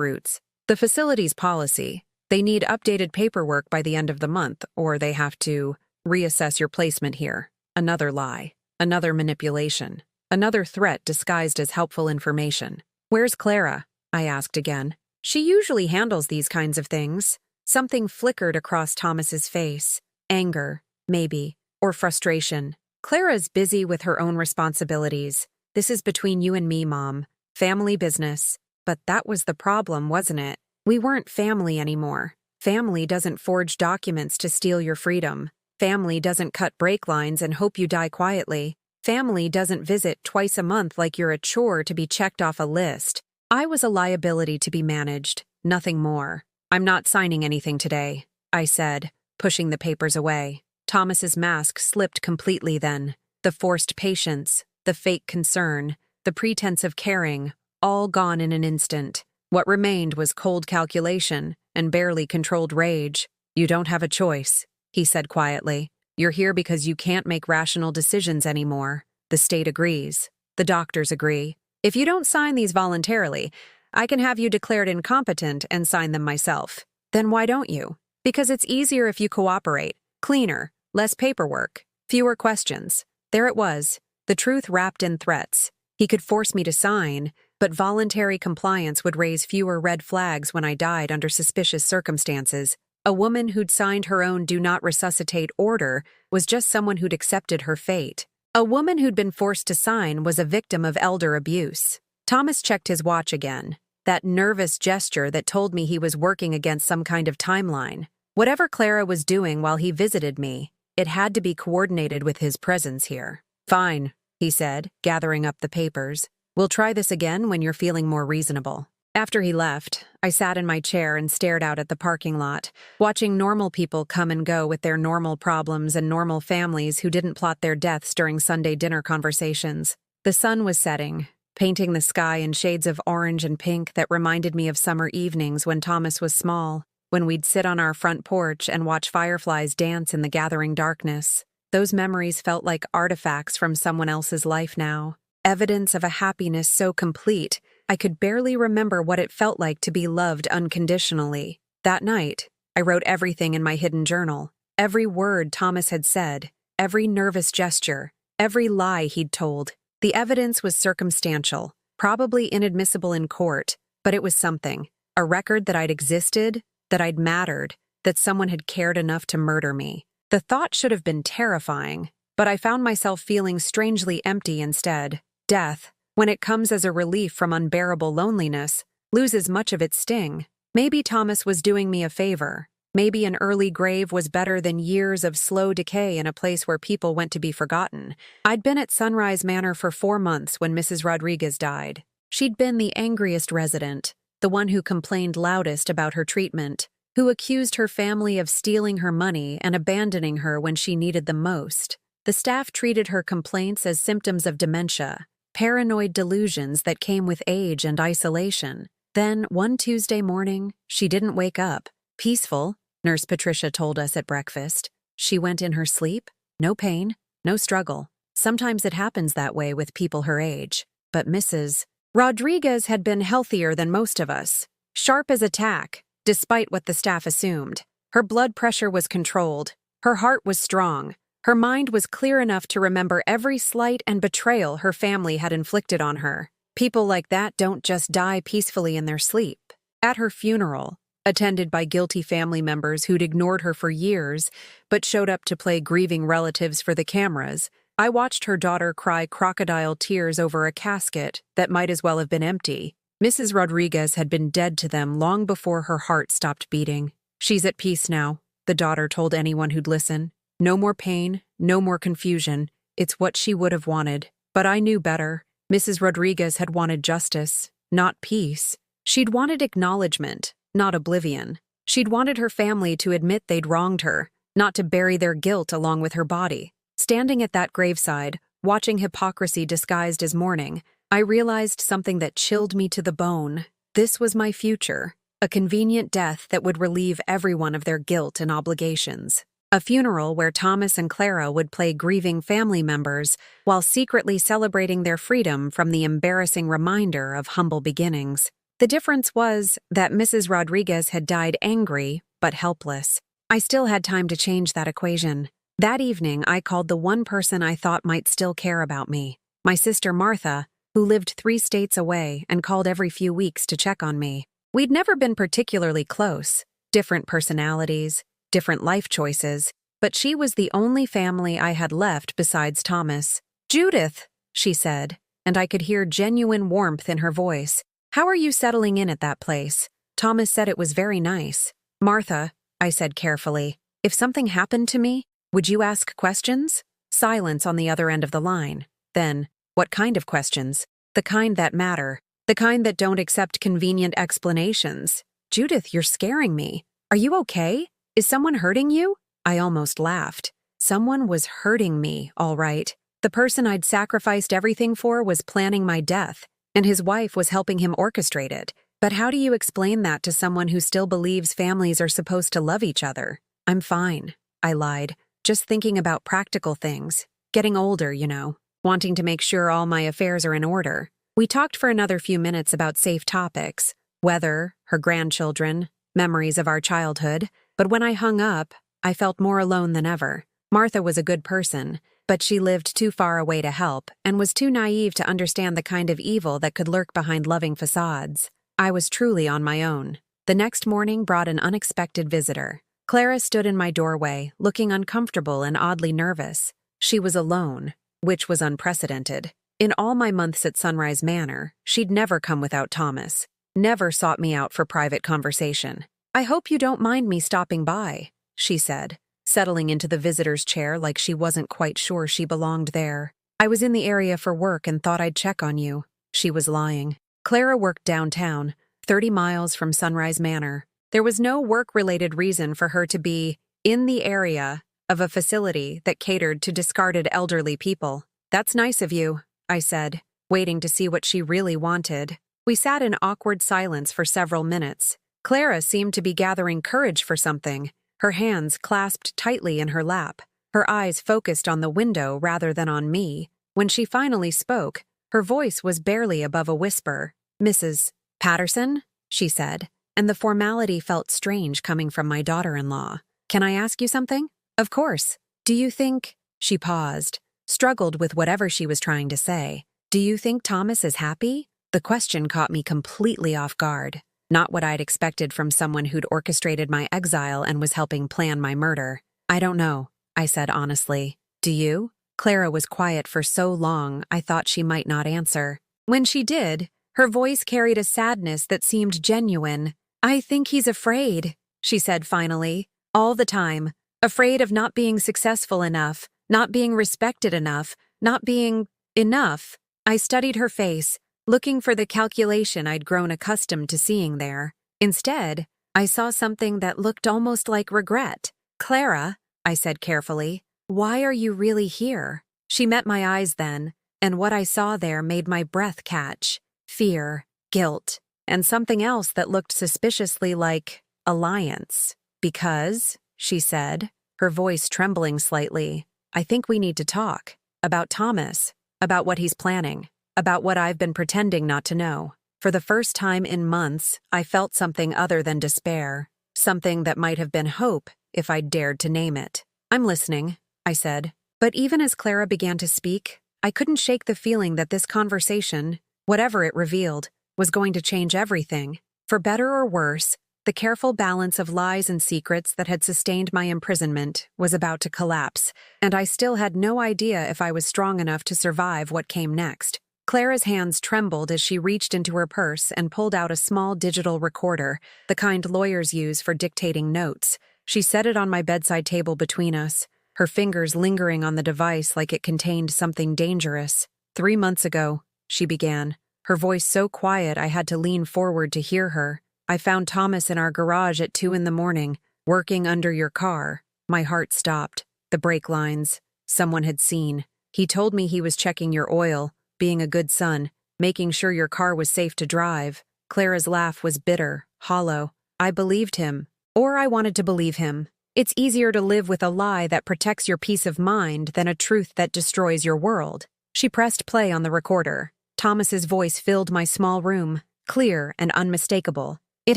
routes. The facility's policy. They need updated paperwork by the end of the month, or they have to reassess your placement here. Another lie. Another manipulation. Another threat disguised as helpful information. Where's Clara? I asked again. She usually handles these kinds of things. Something flickered across Thomas's face. Anger, maybe, or frustration. Clara's busy with her own responsibilities. This is between you and me, Mom. Family business. But that was the problem, wasn't it? We weren't family anymore. Family doesn't forge documents to steal your freedom. Family doesn't cut brake lines and hope you die quietly. Family doesn't visit twice a month like you're a chore to be checked off a list. I was a liability to be managed, nothing more. I'm not signing anything today, I said, pushing the papers away. Thomas's mask slipped completely then. The forced patience, the fake concern, the pretense of caring, all gone in an instant. What remained was cold calculation and barely controlled rage. You don't have a choice, he said quietly. You're here because you can't make rational decisions anymore. The state agrees. The doctors agree. If you don't sign these voluntarily, I can have you declared incompetent and sign them myself. Then why don't you? Because it's easier if you cooperate. Cleaner, less paperwork, fewer questions. There it was, the truth wrapped in threats. He could force me to sign, but voluntary compliance would raise fewer red flags when I died under suspicious circumstances. A woman who'd signed her own do not resuscitate order was just someone who'd accepted her fate. A woman who'd been forced to sign was a victim of elder abuse. Thomas checked his watch again, that nervous gesture that told me he was working against some kind of timeline. Whatever Clara was doing while he visited me, it had to be coordinated with his presence here. Fine, he said, gathering up the papers. We'll try this again when you're feeling more reasonable. After he left, I sat in my chair and stared out at the parking lot, watching normal people come and go with their normal problems and normal families who didn't plot their deaths during Sunday dinner conversations. The sun was setting, painting the sky in shades of orange and pink that reminded me of summer evenings when Thomas was small, when we'd sit on our front porch and watch fireflies dance in the gathering darkness. Those memories felt like artifacts from someone else's life now, evidence of a happiness so complete I could barely remember what it felt like to be loved unconditionally. That night, I wrote everything in my hidden journal. Every word Thomas had said, every nervous gesture, every lie he'd told. The evidence was circumstantial, probably inadmissible in court, but it was something. A record that I'd existed, that I'd mattered, that someone had cared enough to murder me. The thought should have been terrifying, but I found myself feeling strangely empty instead. Death, when it comes as a relief from unbearable loneliness, loses much of its sting. Maybe Thomas was doing me a favor. Maybe an early grave was better than years of slow decay in a place where people went to be forgotten. I'd been at Sunrise Manor for 4 months when Mrs. Rodriguez died. She'd been the angriest resident, the one who complained loudest about her treatment, who accused her family of stealing her money and abandoning her when she needed them most. The staff treated her complaints as symptoms of dementia, paranoid delusions that came with age and isolation. Then, one Tuesday morning, she didn't wake up. Peaceful, Nurse Patricia told us at breakfast. She went in her sleep. No pain, no struggle. Sometimes it happens that way with people her age. But Mrs. Rodriguez had been healthier than most of us. Sharp as a tack, despite what the staff assumed. Her blood pressure was controlled. Her heart was strong. Her mind was clear enough to remember every slight and betrayal her family had inflicted on her. People like that don't just die peacefully in their sleep. At her funeral, attended by guilty family members who'd ignored her for years, but showed up to play grieving relatives for the cameras, I watched her daughter cry crocodile tears over a casket that might as well have been empty. Mrs. Rodriguez had been dead to them long before her heart stopped beating. She's at peace now, the daughter told anyone who'd listen. No more pain, no more confusion. It's what she would have wanted. But I knew better. Mrs. Rodriguez had wanted justice, not peace. She'd wanted acknowledgement, not oblivion. She'd wanted her family to admit they'd wronged her, not to bury their guilt along with her body. Standing at that graveside, watching hypocrisy disguised as mourning, I realized something that chilled me to the bone. This was my future, a convenient death that would relieve everyone of their guilt and obligations. A funeral where Thomas and Clara would play grieving family members while secretly celebrating their freedom from the embarrassing reminder of humble beginnings. The difference was that Mrs. Rodriguez had died angry but helpless. I still had time to change that equation. That evening, I called the one person I thought might still care about me, my sister Martha, who lived 3 states away and called every few weeks to check on me. We'd never been particularly close, different personalities, different life choices, but she was the only family I had left besides Thomas. "Judith," she said, and I could hear genuine warmth in her voice. "How are you settling in at that place? Thomas said it was very nice." "Martha," I said carefully, "if something happened to me, would you ask questions?" Silence on the other end of the line. Then, "What kind of questions?" "The kind that matter. The kind that don't accept convenient explanations." "Judith, you're scaring me. Are you okay? Is someone hurting you?" I almost laughed. Someone was hurting me, all right. The person I'd sacrificed everything for was planning my death, and his wife was helping him orchestrate it. But how do you explain that to someone who still believes families are supposed to love each other? "I'm fine," I lied, "just thinking about practical things. Getting older, you know, wanting to make sure all my affairs are in order." We talked for another few minutes about safe topics, weather, her grandchildren, memories of our childhood, but when I hung up, I felt more alone than ever. Martha was a good person, but she lived too far away to help and was too naive to understand the kind of evil that could lurk behind loving facades. I was truly on my own. The next morning brought an unexpected visitor. Clara stood in my doorway, looking uncomfortable and oddly nervous. She was alone, which was unprecedented. In all my months at Sunrise Manor, she'd never come without Thomas, never sought me out for private conversation. "I hope you don't mind me stopping by," she said, settling into the visitor's chair like she wasn't quite sure she belonged there. "I was in the area for work and thought I'd check on you." She was lying. Clara worked downtown, 30 miles from Sunrise Manor. There was no work-related reason for her to be in the area of a facility that catered to discarded elderly people. "That's nice of you," I said, waiting to see what she really wanted. We sat in awkward silence for several minutes. Clara seemed to be gathering courage for something, her hands clasped tightly in her lap, her eyes focused on the window rather than on me. When she finally spoke, her voice was barely above a whisper. "Mrs. Patterson?" she said, and the formality felt strange coming from my daughter-in-law. "Can I ask you something?" "Of course. Do you think—" She paused, struggled with whatever she was trying to say. "Do you think Thomas is happy?" The question caught me completely off guard. Not what I'd expected from someone who'd orchestrated my exile and was helping plan my murder. "I don't know," I said honestly. "Do you?" Clara was quiet for so long I thought she might not answer. When she did, her voice carried a sadness that seemed genuine. "I think he's afraid," she said finally. "All the time. Afraid of not being successful enough, not being respected enough, not being enough." I studied her face, looking for the calculation I'd grown accustomed to seeing there. Instead, I saw something that looked almost like regret. "Clara," I said carefully, "why are you really here?" She met my eyes then, and what I saw there made my breath catch. Fear, guilt, and something else that looked suspiciously like alliance. "Because," she said, her voice trembling slightly, "I think we need to talk. About Thomas, about what he's planning. About what I've been pretending not to know." For the first time in months, I felt something other than despair, something that might have been hope if I'd dared to name it. "I'm listening," I said. But even as Clara began to speak, I couldn't shake the feeling that this conversation, whatever it revealed, was going to change everything. For better or worse, the careful balance of lies and secrets that had sustained my imprisonment was about to collapse, and I still had no idea if I was strong enough to survive what came next. Clara's hands trembled as she reached into her purse and pulled out a small digital recorder, the kind lawyers use for dictating notes. She set it on my bedside table between us, her fingers lingering on the device like it contained something dangerous. 3 months ago," she began, her voice so quiet I had to lean forward to hear her. "I found Thomas in our garage at 2 a.m, working under your car." My heart stopped. The brake lines. Someone had seen. "He told me he was checking your oil, being a good son, making sure your car was safe to drive." Clara's laugh was bitter, hollow. I believed him. Or I wanted to believe him. It's easier to live with a lie that protects your peace of mind than a truth that destroys your world. She pressed play on the recorder. Thomas's voice filled my small room, clear and unmistakable. It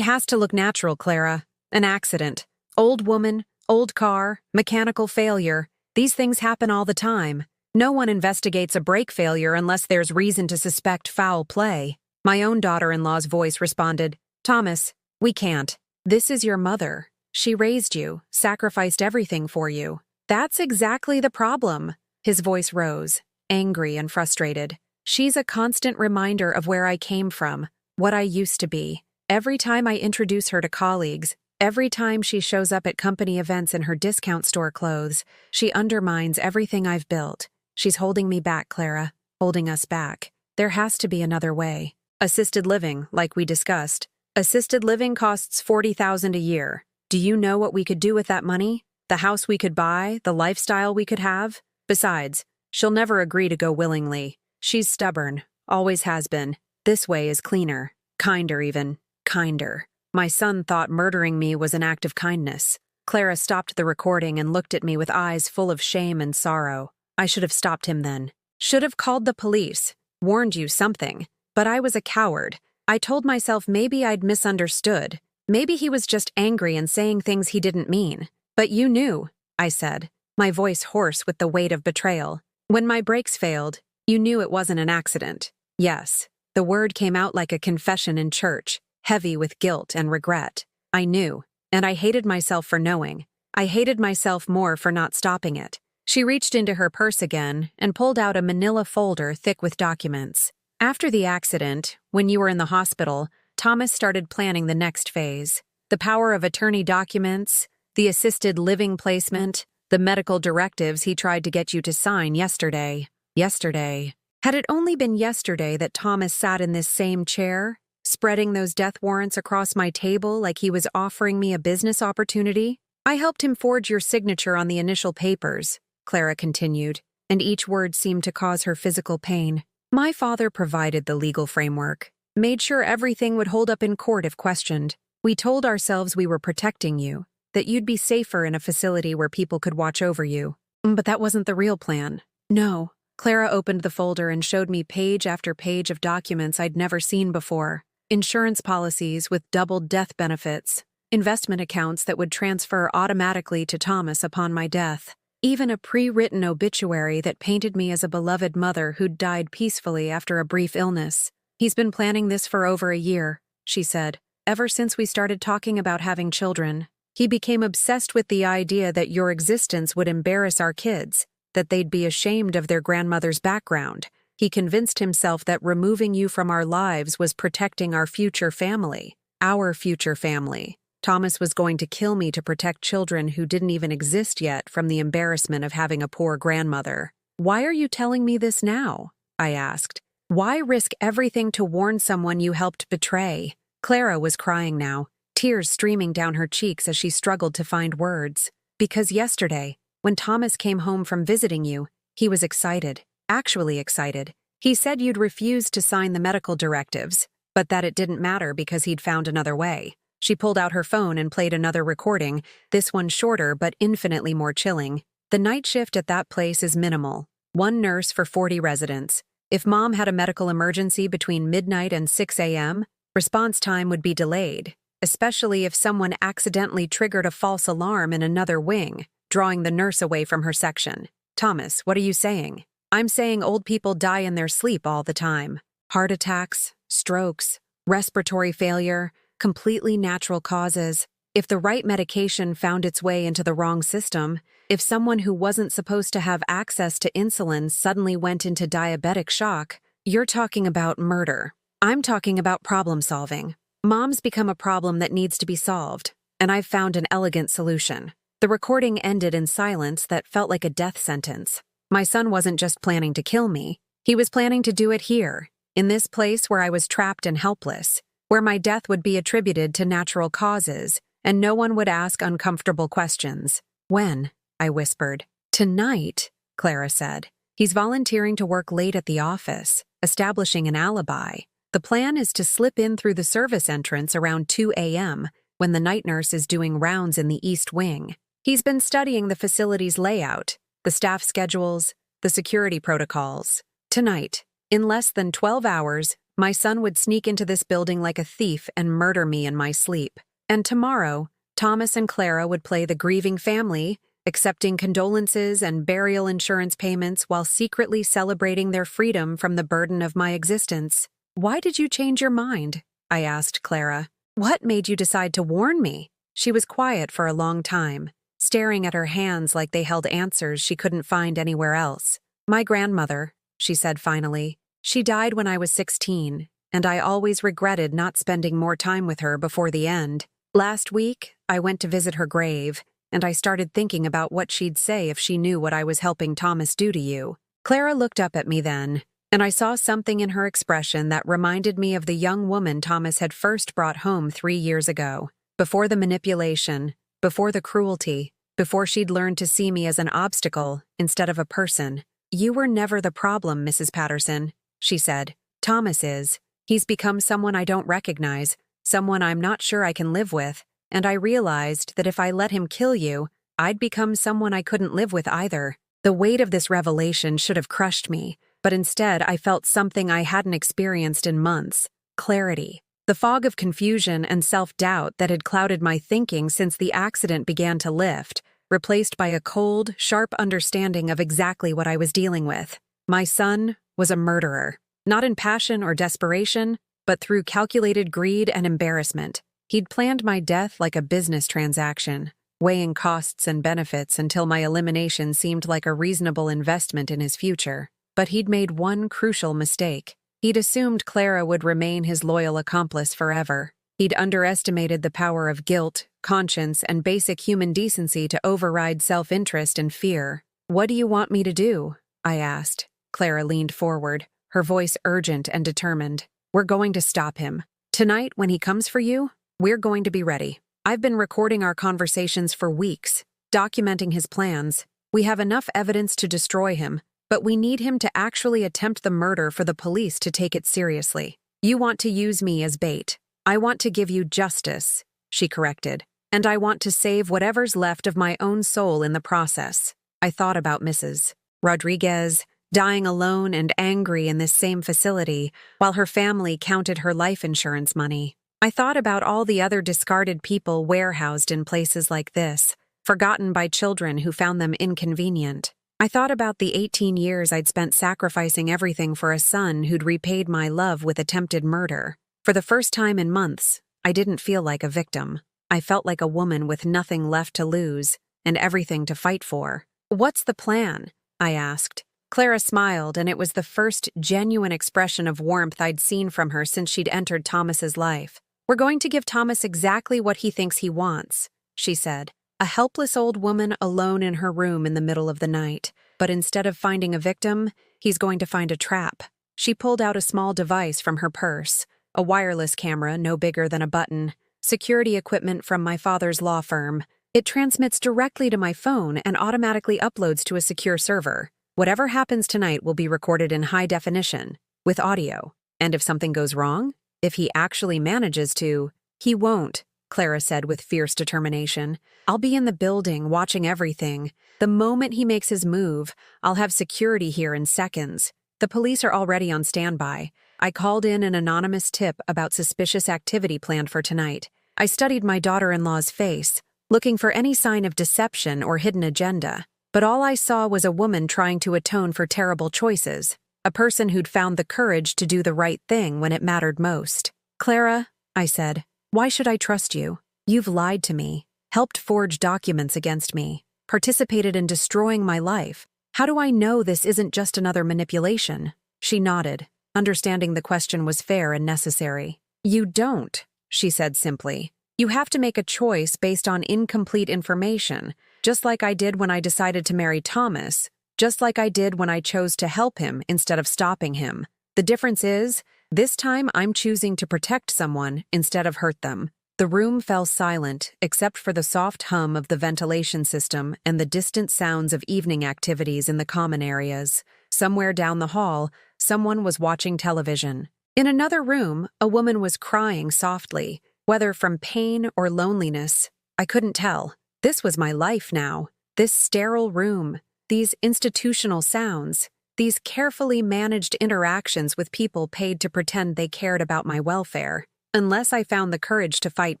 has to look natural, Clara. An accident. Old woman, old car, mechanical failure. These things happen all the time. No one investigates a brake failure unless there's reason to suspect foul play. My own daughter-in-law's voice responded, Thomas, we can't. This is your mother. She raised you, sacrificed everything for you. That's exactly the problem. His voice rose, angry and frustrated. She's a constant reminder of where I came from, what I used to be. Every time I introduce her to colleagues, every time she shows up at company events in her discount store clothes, she undermines everything I've built. She's holding me back, Clara, holding us back. There has to be another way. Assisted living, like we discussed. Assisted living costs $40,000 a year. Do you know what we could do with that money? The house we could buy, the lifestyle we could have? Besides, she'll never agree to go willingly. She's stubborn, always has been. This way is cleaner, kinder even, kinder. My son thought murdering me was an act of kindness. Clara stopped the recording and looked at me with eyes full of shame and sorrow. I should have stopped him then. Should have called the police, warned you something. But I was a coward. I told myself maybe I'd misunderstood. Maybe he was just angry and saying things he didn't mean. But you knew, I said, my voice hoarse with the weight of betrayal. When my brakes failed, you knew it wasn't an accident. Yes, the word came out like a confession in church, heavy with guilt and regret. I knew, and I hated myself for knowing. I hated myself more for not stopping it. She reached into her purse again and pulled out a manila folder thick with documents. After the accident, when you were in the hospital, Thomas started planning the next phase. The power of attorney documents, the assisted living placement, the medical directives he tried to get you to sign yesterday. Yesterday. Had it only been yesterday that Thomas sat in this same chair, spreading those death warrants across my table like he was offering me a business opportunity? I helped him forge your signature on the initial papers, Clara continued, and each word seemed to cause her physical pain. My father provided the legal framework, made sure everything would hold up in court if questioned. We told ourselves we were protecting you, that you'd be safer in a facility where people could watch over you. But that wasn't the real plan. No. Clara opened the folder and showed me page after page of documents I'd never seen before. Insurance policies with doubled death benefits, investment accounts that would transfer automatically to Thomas upon my death, even a pre-written obituary that painted me as a beloved mother who'd died peacefully after a brief illness. He's been planning this for over a year, she said, ever since we started talking about having children. He became obsessed with the idea that your existence would embarrass our kids, that they'd be ashamed of their grandmother's background. He convinced himself that removing you from our lives was protecting our future family. Our future family. Thomas was going to kill me to protect children who didn't even exist yet from the embarrassment of having a poor grandmother. Why are you telling me this now? I asked. Why risk everything to warn someone you helped betray? Clara was crying now, tears streaming down her cheeks as she struggled to find words. Because yesterday, when Thomas came home from visiting you, he was excited, actually excited. He said you'd refused to sign the medical directives, but that it didn't matter because he'd found another way. She pulled out her phone and played another recording, this one shorter but infinitely more chilling. The night shift at that place is minimal. 1 nurse for 40 residents. If Mom had a medical emergency between midnight and 6 a.m., response time would be delayed, especially if someone accidentally triggered a false alarm in another wing, drawing the nurse away from her section. Thomas, what are you saying? I'm saying old people die in their sleep all the time. Heart attacks, strokes, respiratory failure, completely natural causes. If the right medication found its way into the wrong system, if someone who wasn't supposed to have access to insulin suddenly went into diabetic shock, you're talking about murder. I'm talking about problem solving. Mom's become a problem that needs to be solved, and I've found an elegant solution. The recording ended in silence that felt like a death sentence. My son wasn't just planning to kill me. He was planning to do it here, in this place where I was trapped and helpless, where my death would be attributed to natural causes, and no one would ask uncomfortable questions. When? I whispered. Tonight, Clara said. He's volunteering to work late at the office, establishing an alibi. The plan is to slip in through the service entrance around 2 a.m. when the night nurse is doing rounds in the East Wing. He's been studying the facility's layout, the staff schedules, the security protocols. Tonight, in less than 12 hours, my son would sneak into this building like a thief and murder me in my sleep. And tomorrow, Thomas and Clara would play the grieving family, accepting condolences and burial insurance payments while secretly celebrating their freedom from the burden of my existence. "Why did you change your mind?" I asked Clara. "What made you decide to warn me?" She was quiet for a long time, staring at her hands like they held answers she couldn't find anywhere else. "My grandmother," she said finally. "She died when I was 16, and I always regretted not spending more time with her before the end. Last week, I went to visit her grave, and I started thinking about what she'd say if she knew what I was helping Thomas do to you." Clara looked up at me then, and I saw something in her expression that reminded me of the young woman Thomas had first brought home 3 years ago. Before the manipulation, before the cruelty, before she'd learned to see me as an obstacle instead of a person. "You were never the problem, Mrs. Patterson," she said. "Thomas is. He's become someone I don't recognize, someone I'm not sure I can live with, and I realized that if I let him kill you, I'd become someone I couldn't live with either." The weight of this revelation should have crushed me, but instead I felt something I hadn't experienced in months: clarity. The fog of confusion and self-doubt that had clouded my thinking since the accident began to lift, replaced by a cold, sharp understanding of exactly what I was dealing with. My son was a murderer, not in passion or desperation, but through calculated greed and embarrassment. He'd planned my death like a business transaction, weighing costs and benefits until my elimination seemed like a reasonable investment in his future. But he'd made one crucial mistake. He'd assumed Clara would remain his loyal accomplice forever. He'd underestimated the power of guilt, conscience, and basic human decency to override self-interest and fear. "What do you want me to do?" I asked. Clara leaned forward, her voice urgent and determined. "We're going to stop him. Tonight, when he comes for you, we're going to be ready. I've been recording our conversations for weeks, documenting his plans. We have enough evidence to destroy him, but we need him to actually attempt the murder for the police to take it seriously. You want to use me as bait. I want to give you justice," she corrected, "and I want to save whatever's left of my own soul in the process." I thought about Mrs. Rodriguez, dying alone and angry in this same facility, while her family counted her life insurance money. I thought about all the other discarded people warehoused in places like this, forgotten by children who found them inconvenient. I thought about the 18 years I'd spent sacrificing everything for a son who'd repaid my love with attempted murder. For the first time in months, I didn't feel like a victim. I felt like a woman with nothing left to lose and everything to fight for. "What's the plan?" I asked. Clara smiled, and it was the first genuine expression of warmth I'd seen from her since she'd entered Thomas's life. "We're going to give Thomas exactly what he thinks he wants," she said. A helpless old woman alone in her room in the middle of the night. But instead of finding a victim, he's going to find a trap. She pulled out a small device from her purse, a wireless camera no bigger than a button, security equipment from my father's law firm. It transmits directly to my phone and automatically uploads to a secure server. Whatever happens tonight will be recorded in high definition, with audio. And if something goes wrong, if he actually manages to— "He won't," Clara said with fierce determination. "I'll be in the building, watching everything. The moment he makes his move, I'll have security here in seconds. The police are already on standby. I called in an anonymous tip about suspicious activity planned for tonight. I studied my daughter-in-law's face, looking for any sign of deception or hidden agenda. But all I saw was a woman trying to atone for terrible choices, a person who'd found the courage to do the right thing when it mattered most. "Clara," I said, "why should I trust you? You've lied to me, helped forge documents against me, participated in destroying my life. How do I know this isn't just another manipulation?" She nodded, understanding the question was fair and necessary. "You don't," she said simply. "You have to make a choice based on incomplete information, just like I did when I decided to marry Thomas, just like I did when I chose to help him instead of stopping him. The difference is, this time I'm choosing to protect someone instead of hurt them." The room fell silent, except for the soft hum of the ventilation system and the distant sounds of evening activities in the common areas. Somewhere down the hall, someone was watching television. In another room, a woman was crying softly, whether from pain or loneliness. I couldn't tell. This was my life now. This sterile room, these institutional sounds, these carefully managed interactions with people paid to pretend they cared about my welfare. Unless I found the courage to fight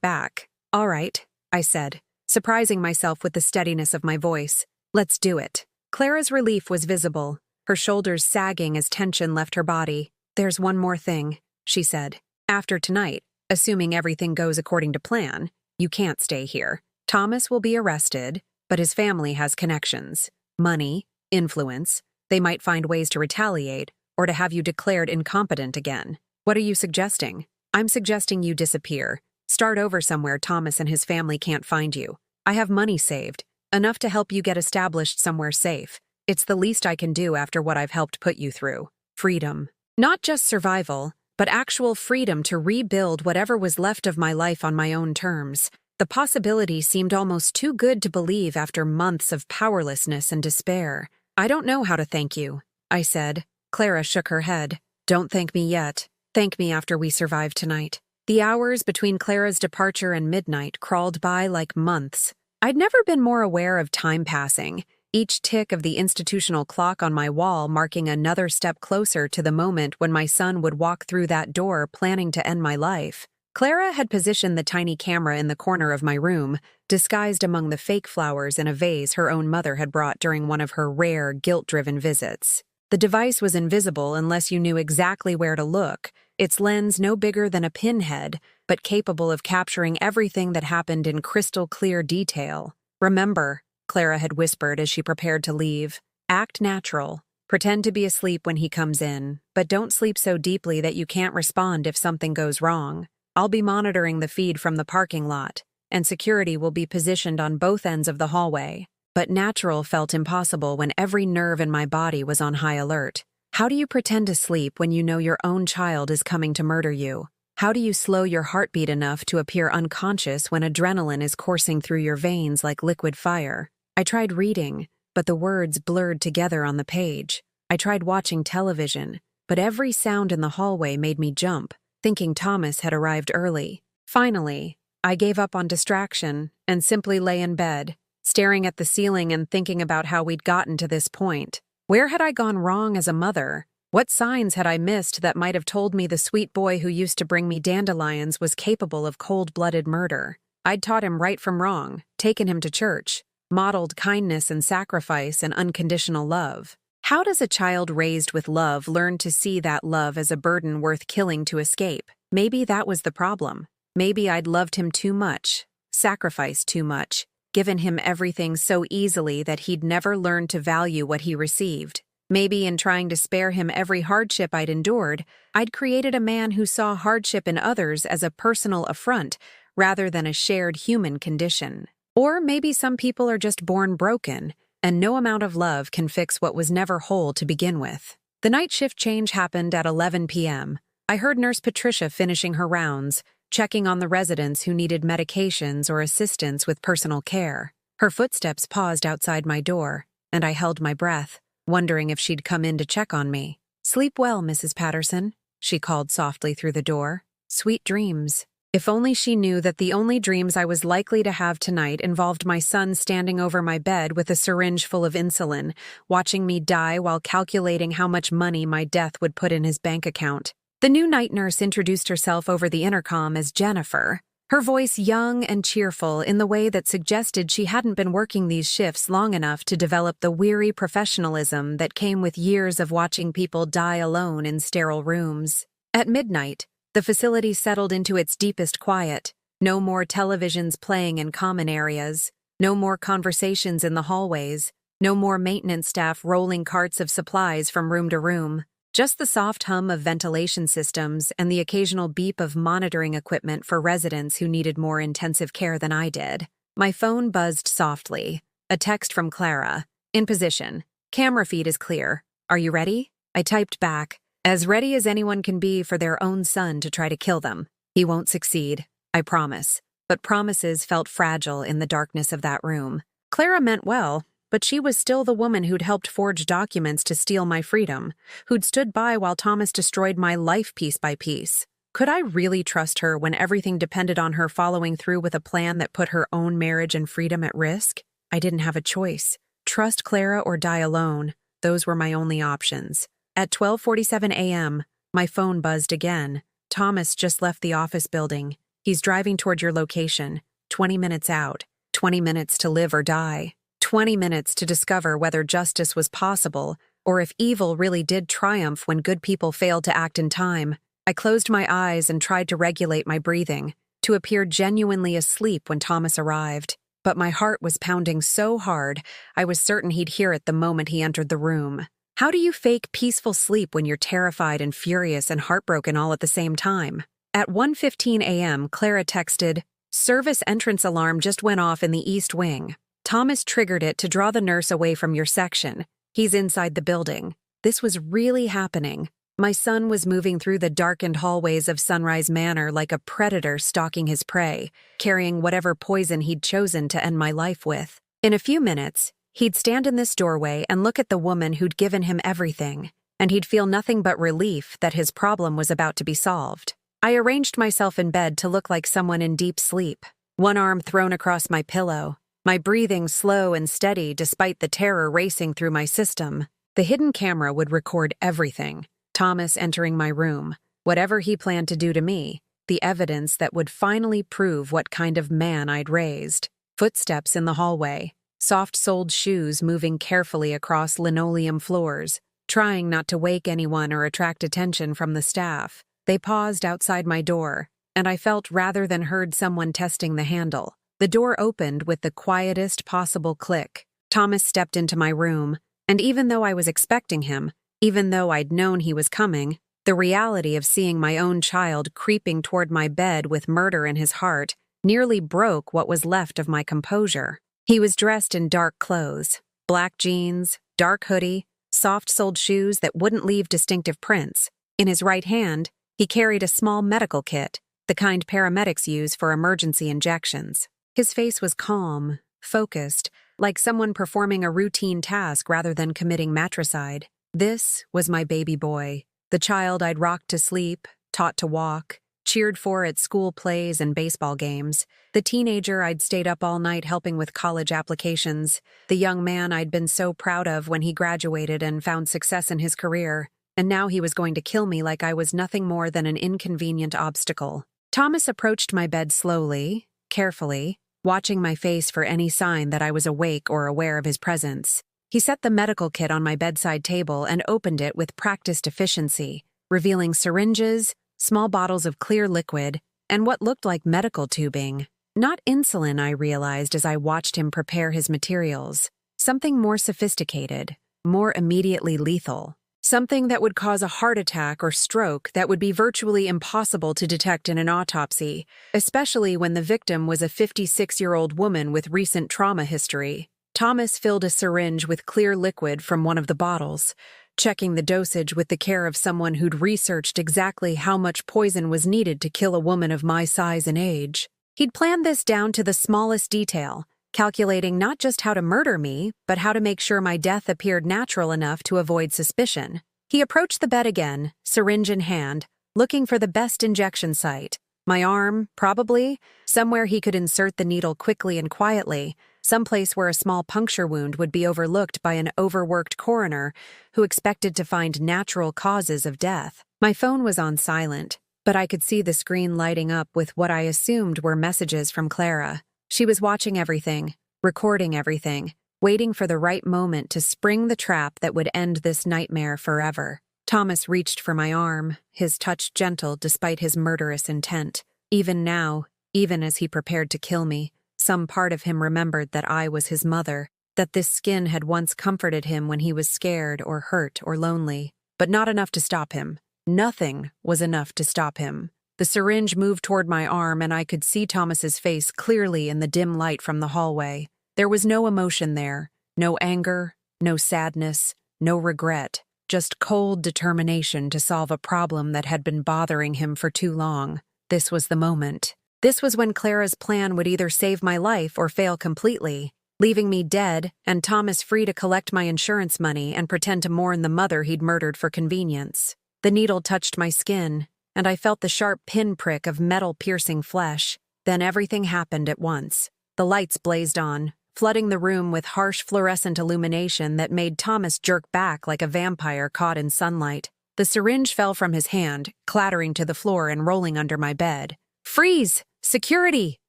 back. "All right," I said, surprising myself with the steadiness of my voice. "Let's do it." Clara's relief was visible, her shoulders sagging as tension left her body. "There's one more thing," she said. "After tonight, assuming everything goes according to plan, you can't stay here. Thomas will be arrested, but his family has connections. Money, influence. They might find ways to retaliate or to have you declared incompetent again. What are you suggesting?" "I'm suggesting you disappear. Start over somewhere Thomas and his family can't find you. I have money saved, enough to help you get established somewhere safe. It's the least I can do after what I've helped put you through. Freedom. Not just survival, but actual freedom to rebuild whatever was left of my life on my own terms." The possibility seemed almost too good to believe after months of powerlessness and despair. "I don't know how to thank you," I said. Clara shook her head. "Don't thank me yet. Thank me after we survive tonight." The hours between Clara's departure and midnight crawled by like months. I'd never been more aware of time passing, each tick of the institutional clock on my wall marking another step closer to the moment when my son would walk through that door planning to end my life. Clara had positioned the tiny camera in the corner of my room, disguised among the fake flowers in a vase her own mother had brought during one of her rare, guilt-driven visits. The device was invisible unless you knew exactly where to look, its lens no bigger than a pinhead, but capable of capturing everything that happened in crystal-clear detail. "Remember," Clara had whispered as she prepared to leave, "act natural. Pretend to be asleep when he comes in, but don't sleep so deeply that you can't respond if something goes wrong. I'll be monitoring the feed from the parking lot, and security will be positioned on both ends of the hallway." But natural felt impossible when every nerve in my body was on high alert. How do you pretend to sleep when you know your own child is coming to murder you? How do you slow your heartbeat enough to appear unconscious when adrenaline is coursing through your veins like liquid fire? I tried reading, but the words blurred together on the page. I tried watching television, but every sound in the hallway made me jump, thinking Thomas had arrived early. Finally, I gave up on distraction and simply lay in bed, staring at the ceiling and thinking about how we'd gotten to this point. Where had I gone wrong as a mother? What signs had I missed that might have told me the sweet boy who used to bring me dandelions was capable of cold-blooded murder? I'd taught him right from wrong, taken him to church, modeled kindness and sacrifice and unconditional love. How does a child raised with love learn to see that love as a burden worth killing to escape? Maybe that was the problem. Maybe I'd loved him too much, sacrificed too much, given him everything so easily that he'd never learned to value what he received. Maybe in trying to spare him every hardship I'd endured, I'd created a man who saw hardship in others as a personal affront rather than a shared human condition. Or maybe some people are just born broken, and no amount of love can fix what was never whole to begin with. The night shift change happened at 11 p.m. I heard Nurse Patricia finishing her rounds, checking on the residents who needed medications or assistance with personal care. Her footsteps paused outside my door, and I held my breath, wondering if she'd come in to check on me. "Sleep well, Mrs. Patterson," she called softly through the door. "Sweet dreams." If only she knew that the only dreams I was likely to have tonight involved my son standing over my bed with a syringe full of insulin, watching me die while calculating how much money my death would put in his bank account. The new night nurse introduced herself over the intercom as Jennifer, her voice young and cheerful in the way that suggested she hadn't been working these shifts long enough to develop the weary professionalism that came with years of watching people die alone in sterile rooms. At midnight, the facility settled into its deepest quiet. No more televisions playing in common areas, no more conversations in the hallways, no more maintenance staff rolling carts of supplies from room to room. Just the soft hum of ventilation systems and the occasional beep of monitoring equipment for residents who needed more intensive care than I did. My phone buzzed softly. A text from Clara. "In position. Camera feed is clear. Are you ready?" I typed back, "As ready as anyone can be for their own son to try to kill them. He won't succeed, I promise." But promises felt fragile in the darkness of that room. Clara meant well, but she was still the woman who'd helped forge documents to steal my freedom, who'd stood by while Thomas destroyed my life piece by piece. Could I really trust her when everything depended on her following through with a plan that put her own marriage and freedom at risk? I didn't have a choice. Trust Clara or die alone. Those were my only options. At 12:47 a.m., my phone buzzed again. Thomas just left the office building. He's driving toward your location. 20 minutes out. 20 minutes to live or die. 20 minutes to discover whether justice was possible or if evil really did triumph when good people failed to act in time. I closed my eyes and tried to regulate my breathing, to appear genuinely asleep when Thomas arrived. But my heart was pounding so hard, I was certain he'd hear it the moment he entered the room. How do you fake peaceful sleep when you're terrified and furious and heartbroken all at the same time? At 1:15 a.m., Clara texted, "Service entrance alarm just went off in the East Wing. Thomas triggered it to draw the nurse away from your section. He's inside the building." This was really happening. My son was moving through the darkened hallways of Sunrise Manor like a predator stalking his prey, carrying whatever poison he'd chosen to end my life with. In a few minutes, he'd stand in this doorway and look at the woman who'd given him everything, and he'd feel nothing but relief that his problem was about to be solved. I arranged myself in bed to look like someone in deep sleep, one arm thrown across my pillow, my breathing slow and steady despite the terror racing through my system. The hidden camera would record everything. Thomas entering my room, whatever he planned to do to me, the evidence that would finally prove what kind of man I'd raised. Footsteps in the hallway, soft-soled shoes moving carefully across linoleum floors, trying not to wake anyone or attract attention from the staff. They paused outside my door, and I felt rather than heard someone testing the handle. The door opened with the quietest possible click. Thomas stepped into my room, and even though I was expecting him, even though I'd known he was coming, the reality of seeing my own child creeping toward my bed with murder in his heart nearly broke what was left of my composure. He was dressed in dark clothes, black jeans, dark hoodie, soft-soled shoes that wouldn't leave distinctive prints. In his right hand, he carried a small medical kit, the kind paramedics use for emergency injections. His face was calm, focused, like someone performing a routine task rather than committing matricide. This was my baby boy, the child I'd rocked to sleep, taught to walk, cheered for at school plays and baseball games, the teenager I'd stayed up all night helping with college applications, the young man I'd been so proud of when he graduated and found success in his career, and now he was going to kill me like I was nothing more than an inconvenient obstacle. Thomas approached my bed slowly, carefully, watching my face for any sign that I was awake or aware of his presence. He set the medical kit on my bedside table and opened it with practiced efficiency, revealing syringes, small bottles of clear liquid, and what looked like medical tubing. Not insulin, I realized as I watched him prepare his materials. Something more sophisticated, more immediately lethal. Something that would cause a heart attack or stroke that would be virtually impossible to detect in an autopsy, especially when the victim was a 56-year-old woman with recent trauma history. Thomas filled a syringe with clear liquid from one of the bottles, checking the dosage with the care of someone who'd researched exactly how much poison was needed to kill a woman of my size and age. He'd planned this down to the smallest detail, calculating not just how to murder me, but how to make sure my death appeared natural enough to avoid suspicion. He approached the bed again, syringe in hand, looking for the best injection site. My arm, probably, somewhere he could insert the needle quickly and quietly, someplace where a small puncture wound would be overlooked by an overworked coroner who expected to find natural causes of death. My phone was on silent, but I could see the screen lighting up with what I assumed were messages from Clara. She was watching everything, recording everything, waiting for the right moment to spring the trap that would end this nightmare forever. Thomas reached for my arm, his touch gentle despite his murderous intent. Even now, even as he prepared to kill me, some part of him remembered that I was his mother, that this skin had once comforted him when he was scared or hurt or lonely. But not enough to stop him. Nothing was enough to stop him. The syringe moved toward my arm and I could see Thomas's face clearly in the dim light from the hallway. There was no emotion there, no anger, no sadness, no regret, just cold determination to solve a problem that had been bothering him for too long. This was the moment. This was when Clara's plan would either save my life or fail completely, leaving me dead and Thomas free to collect my insurance money and pretend to mourn the mother he'd murdered for convenience. The needle touched my skin, and I felt the sharp pinprick of metal-piercing flesh. Then everything happened at once. The lights blazed on, flooding the room with harsh fluorescent illumination that made Thomas jerk back like a vampire caught in sunlight. The syringe fell from his hand, clattering to the floor and rolling under my bed. "Freeze! Security!"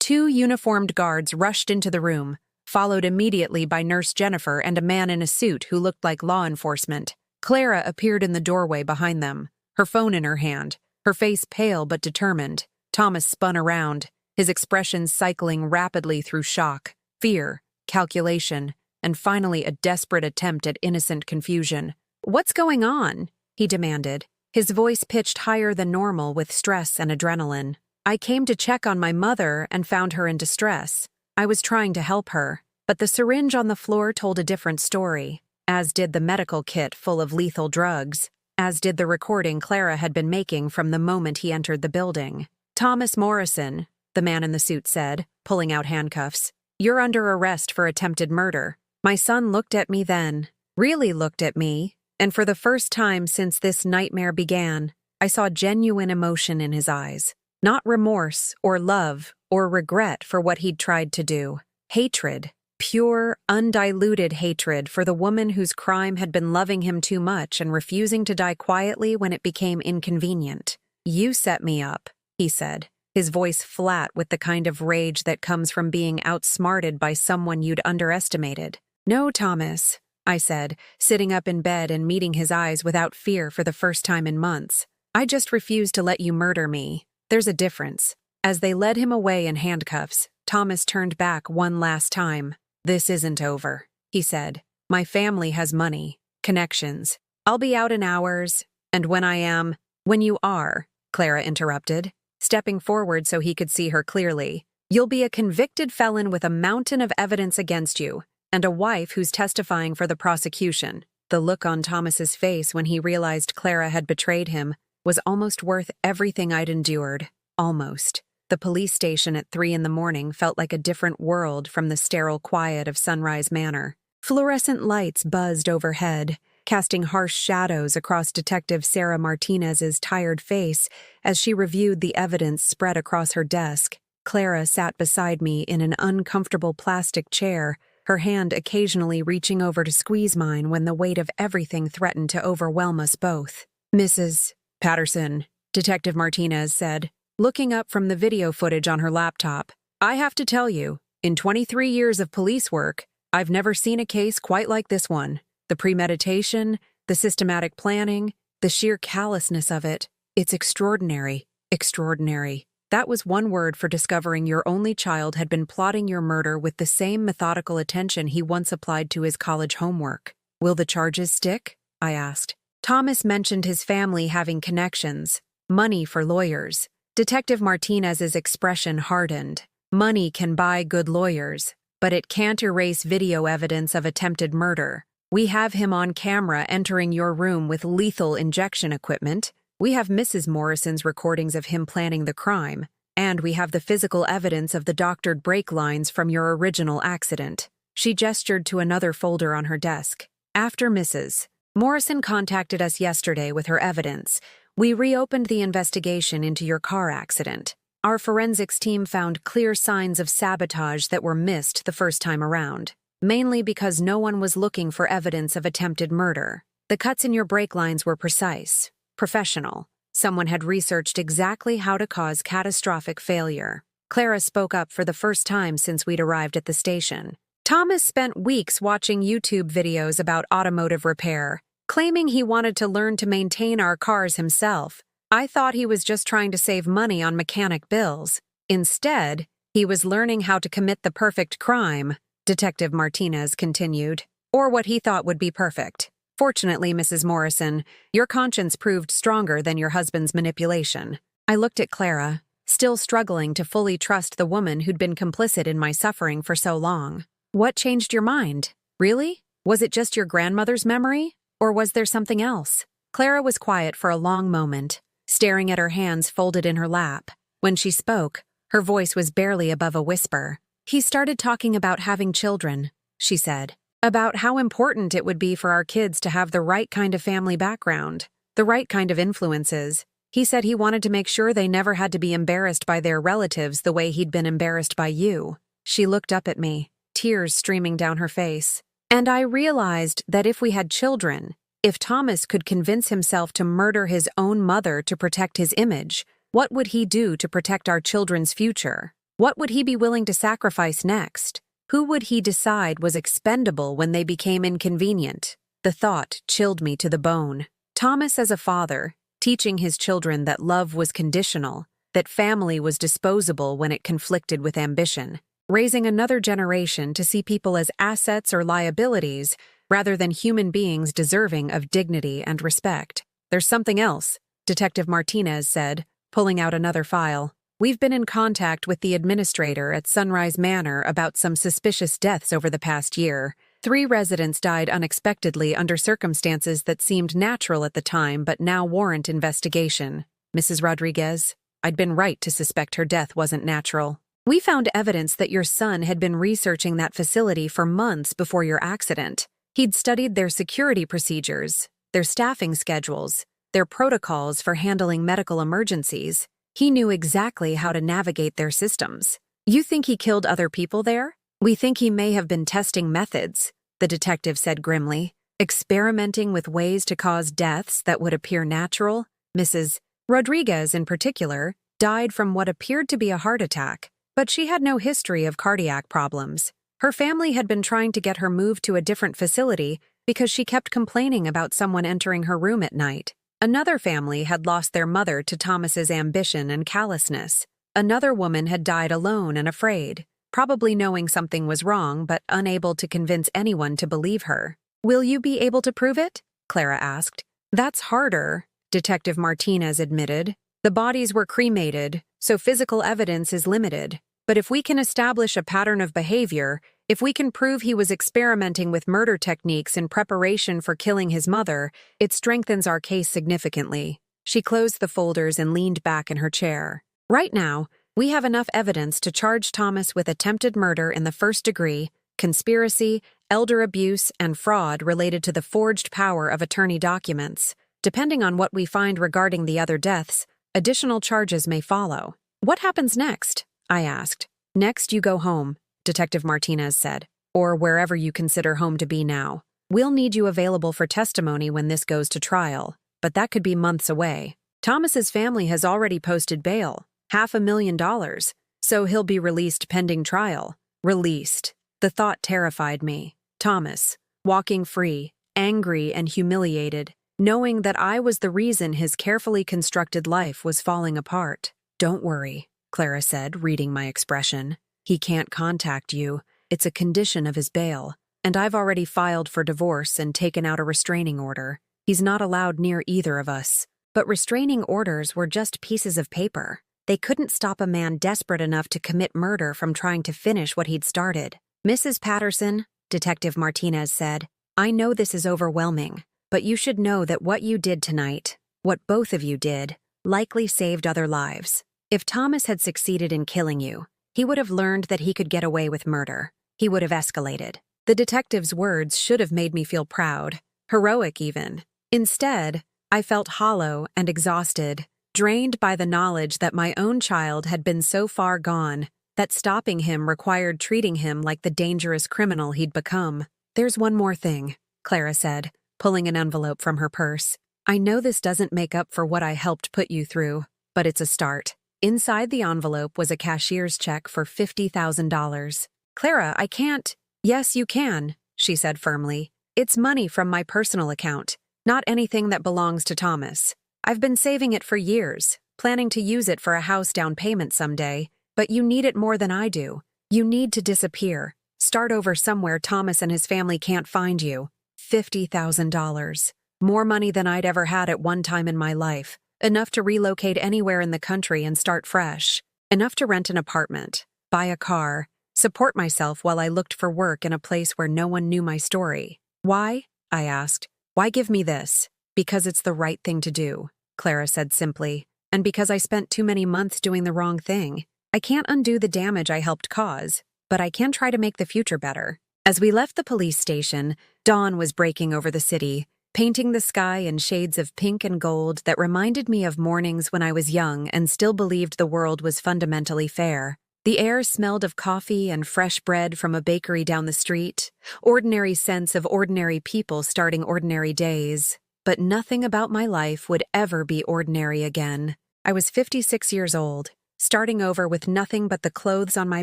2 uniformed guards rushed into the room, followed immediately by Nurse Jennifer and a man in a suit who looked like law enforcement. Clara appeared in the doorway behind them, her phone in her hand, her face pale but determined. Thomas spun around, his expression cycling rapidly through shock, fear, calculation, and finally a desperate attempt at innocent confusion. "What's going on?" he demanded, his voice pitched higher than normal with stress and adrenaline. "I came to check on my mother and found her in distress. I was trying to help her, but the syringe on the floor told a different story, as did the medical kit full of lethal drugs, as did the recording Clara had been making from the moment he entered the building. "Thomas Morrison," the man in the suit said, pulling out handcuffs, "you're under arrest for attempted murder." My son looked at me then, really looked at me, and for the first time since this nightmare began, I saw genuine emotion in his eyes. Not remorse or love or regret for what he'd tried to do. Hatred. Pure, undiluted hatred for the woman whose crime had been loving him too much and refusing to die quietly when it became inconvenient. "You set me up," he said, his voice flat with the kind of rage that comes from being outsmarted by someone you'd underestimated. "No, Thomas," I said, sitting up in bed and meeting his eyes without fear for the first time in months. "I just refuse to let you murder me. There's a difference." As they led him away in handcuffs, Thomas turned back one last time. "This isn't over," he said. "My family has money, connections. I'll be out in hours, and when I am—" "When you are," Clara interrupted, stepping forward so he could see her clearly, "you'll be a convicted felon with a mountain of evidence against you, and a wife who's testifying for the prosecution." The look on Thomas's face when he realized Clara had betrayed him was almost worth everything I'd endured. Almost. The police station at 3 a.m. felt like a different world from the sterile quiet of Sunrise Manor. Fluorescent lights buzzed overhead, casting harsh shadows across Detective Sarah Martinez's tired face as she reviewed the evidence spread across her desk. Clara sat beside me in an uncomfortable plastic chair, her hand occasionally reaching over to squeeze mine when the weight of everything threatened to overwhelm us both. "Mrs. Patterson," Detective Martinez said, looking up from the video footage on her laptop, "I have to tell you, in 23 years of police work, I've never seen a case quite like this one. The premeditation, the systematic planning, the sheer callousness of it. It's extraordinary, extraordinary. That was one word for discovering your only child had been plotting your murder with the same methodical attention he once applied to his college homework. Will the charges stick?" I asked. Thomas mentioned his family having connections, money for lawyers. Detective Martinez's expression hardened. "Money can buy good lawyers, but it can't erase video evidence of attempted murder. We have him on camera entering your room with lethal injection equipment. We have Mrs. Morrison's recordings of him planning the crime, and we have the physical evidence of the doctored brake lines from your original accident." She gestured to another folder on her desk. "After Mrs. Morrison contacted us yesterday with her evidence, we reopened the investigation into your car accident. Our forensics team found clear signs of sabotage that were missed the first time around, mainly because no one was looking for evidence of attempted murder. The cuts in your brake lines were precise, professional. Someone had researched exactly how to cause catastrophic failure." Clara spoke up for the first time since we'd arrived at the station. "Thomas spent weeks watching YouTube videos about automotive repair, claiming he wanted to learn to maintain our cars himself. I thought he was just trying to save money on mechanic bills. Instead, he was learning how to commit the perfect crime," Detective Martinez continued, "or what he thought would be perfect. Fortunately, Mrs. Morrison, your conscience proved stronger than your husband's manipulation." I looked at Clara, still struggling to fully trust the woman who'd been complicit in my suffering for so long. "What changed your mind? Really? Was it just your grandmother's memory? Or was there something else?" Clara was quiet for a long moment, staring at her hands folded in her lap. When she spoke, her voice was barely above a whisper. "He started talking about having children," she said. "About how important it would be for our kids to have the right kind of family background, the right kind of influences. He said he wanted to make sure they never had to be embarrassed by their relatives the way he'd been embarrassed by you. She looked up at me, tears streaming down her face. And I realized that if we had children, if Thomas could convince himself to murder his own mother to protect his image, what would he do to protect our children's future? What would he be willing to sacrifice next? Who would he decide was expendable when they became inconvenient? The thought chilled me to the bone. Thomas as a father, teaching his children that love was conditional, that family was disposable when it conflicted with ambition, raising another generation to see people as assets or liabilities rather than human beings deserving of dignity and respect. There's something else, Detective Martinez said, pulling out another file. We've been in contact with the administrator at Sunrise Manor about some suspicious deaths over the past year. 3 residents died unexpectedly under circumstances that seemed natural at the time but now warrant investigation. Mrs. Rodriguez, I'd been right to suspect her death wasn't natural. We found evidence that your son had been researching that facility for months before your accident. He'd studied their security procedures, their staffing schedules, their protocols for handling medical emergencies. He knew exactly how to navigate their systems. You think he killed other people there? We think he may have been testing methods, the detective said grimly, experimenting with ways to cause deaths that would appear natural. Mrs. Rodriguez, in particular, died from what appeared to be a heart attack, but she had no history of cardiac problems. Her family had been trying to get her moved to a different facility because she kept complaining about someone entering her room at night. Another family had lost their mother to Thomas's ambition and callousness. Another woman had died alone and afraid, probably knowing something was wrong but unable to convince anyone to believe her. Will you be able to prove it? Clara asked. That's harder, Detective Martinez admitted. The bodies were cremated, so physical evidence is limited. But if we can establish a pattern of behavior, if we can prove he was experimenting with murder techniques in preparation for killing his mother, it strengthens our case significantly. She closed the folders and leaned back in her chair. Right now, we have enough evidence to charge Thomas with attempted murder in the first degree, conspiracy, elder abuse, and fraud related to the forged power of attorney documents. Depending on what we find regarding the other deaths, additional charges may follow. What happens next? I asked. Next, you go home, Detective Martinez said, or wherever you consider home to be now. We'll need you available for testimony when this goes to trial, but that could be months away. Thomas's family has already posted bail, $500,000, so he'll be released pending trial. Released. The thought terrified me. Thomas, walking free, angry and humiliated, knowing that I was the reason his carefully constructed life was falling apart. Don't worry, Clara said, reading my expression. He can't contact you. It's a condition of his bail, and I've already filed for divorce and taken out a restraining order. He's not allowed near either of us. But restraining orders were just pieces of paper. They couldn't stop a man desperate enough to commit murder from trying to finish what he'd started. Mrs. Patterson, Detective Martinez said, I know this is overwhelming, but you should know that what you did tonight, what both of you did, likely saved other lives. If Thomas had succeeded in killing you, he would have learned that he could get away with murder. He would have escalated. The detective's words should have made me feel proud, heroic even. Instead, I felt hollow and exhausted, drained by the knowledge that my own child had been so far gone that stopping him required treating him like the dangerous criminal he'd become. There's one more thing, Clara said, pulling an envelope from her purse. I know this doesn't make up for what I helped put you through, but it's a start. Inside the envelope was a cashier's check for $50,000. Clara, I can't. Yes, you can, she said firmly. It's money from my personal account, not anything that belongs to Thomas. I've been saving it for years, planning to use it for a house down payment someday, but you need it more than I do. You need to disappear. Start over somewhere Thomas and his family can't find you. $50,000. More money than I'd ever had at one time in my life. Enough to relocate anywhere in the country and start fresh. Enough to rent an apartment, buy a car, support myself while I looked for work in a place where no one knew my story. Why? I asked. Why give me this? Because it's the right thing to do, Clara said simply, and because I spent too many months doing the wrong thing. I can't undo the damage I helped cause, but I can try to make the future better. As we left the police station, dawn was breaking over the city, painting the sky in shades of pink and gold that reminded me of mornings when I was young and still believed the world was fundamentally fair. The air smelled of coffee and fresh bread from a bakery down the street, ordinary scents of ordinary people starting ordinary days. But nothing about my life would ever be ordinary again. I was 56 years old, starting over with nothing but the clothes on my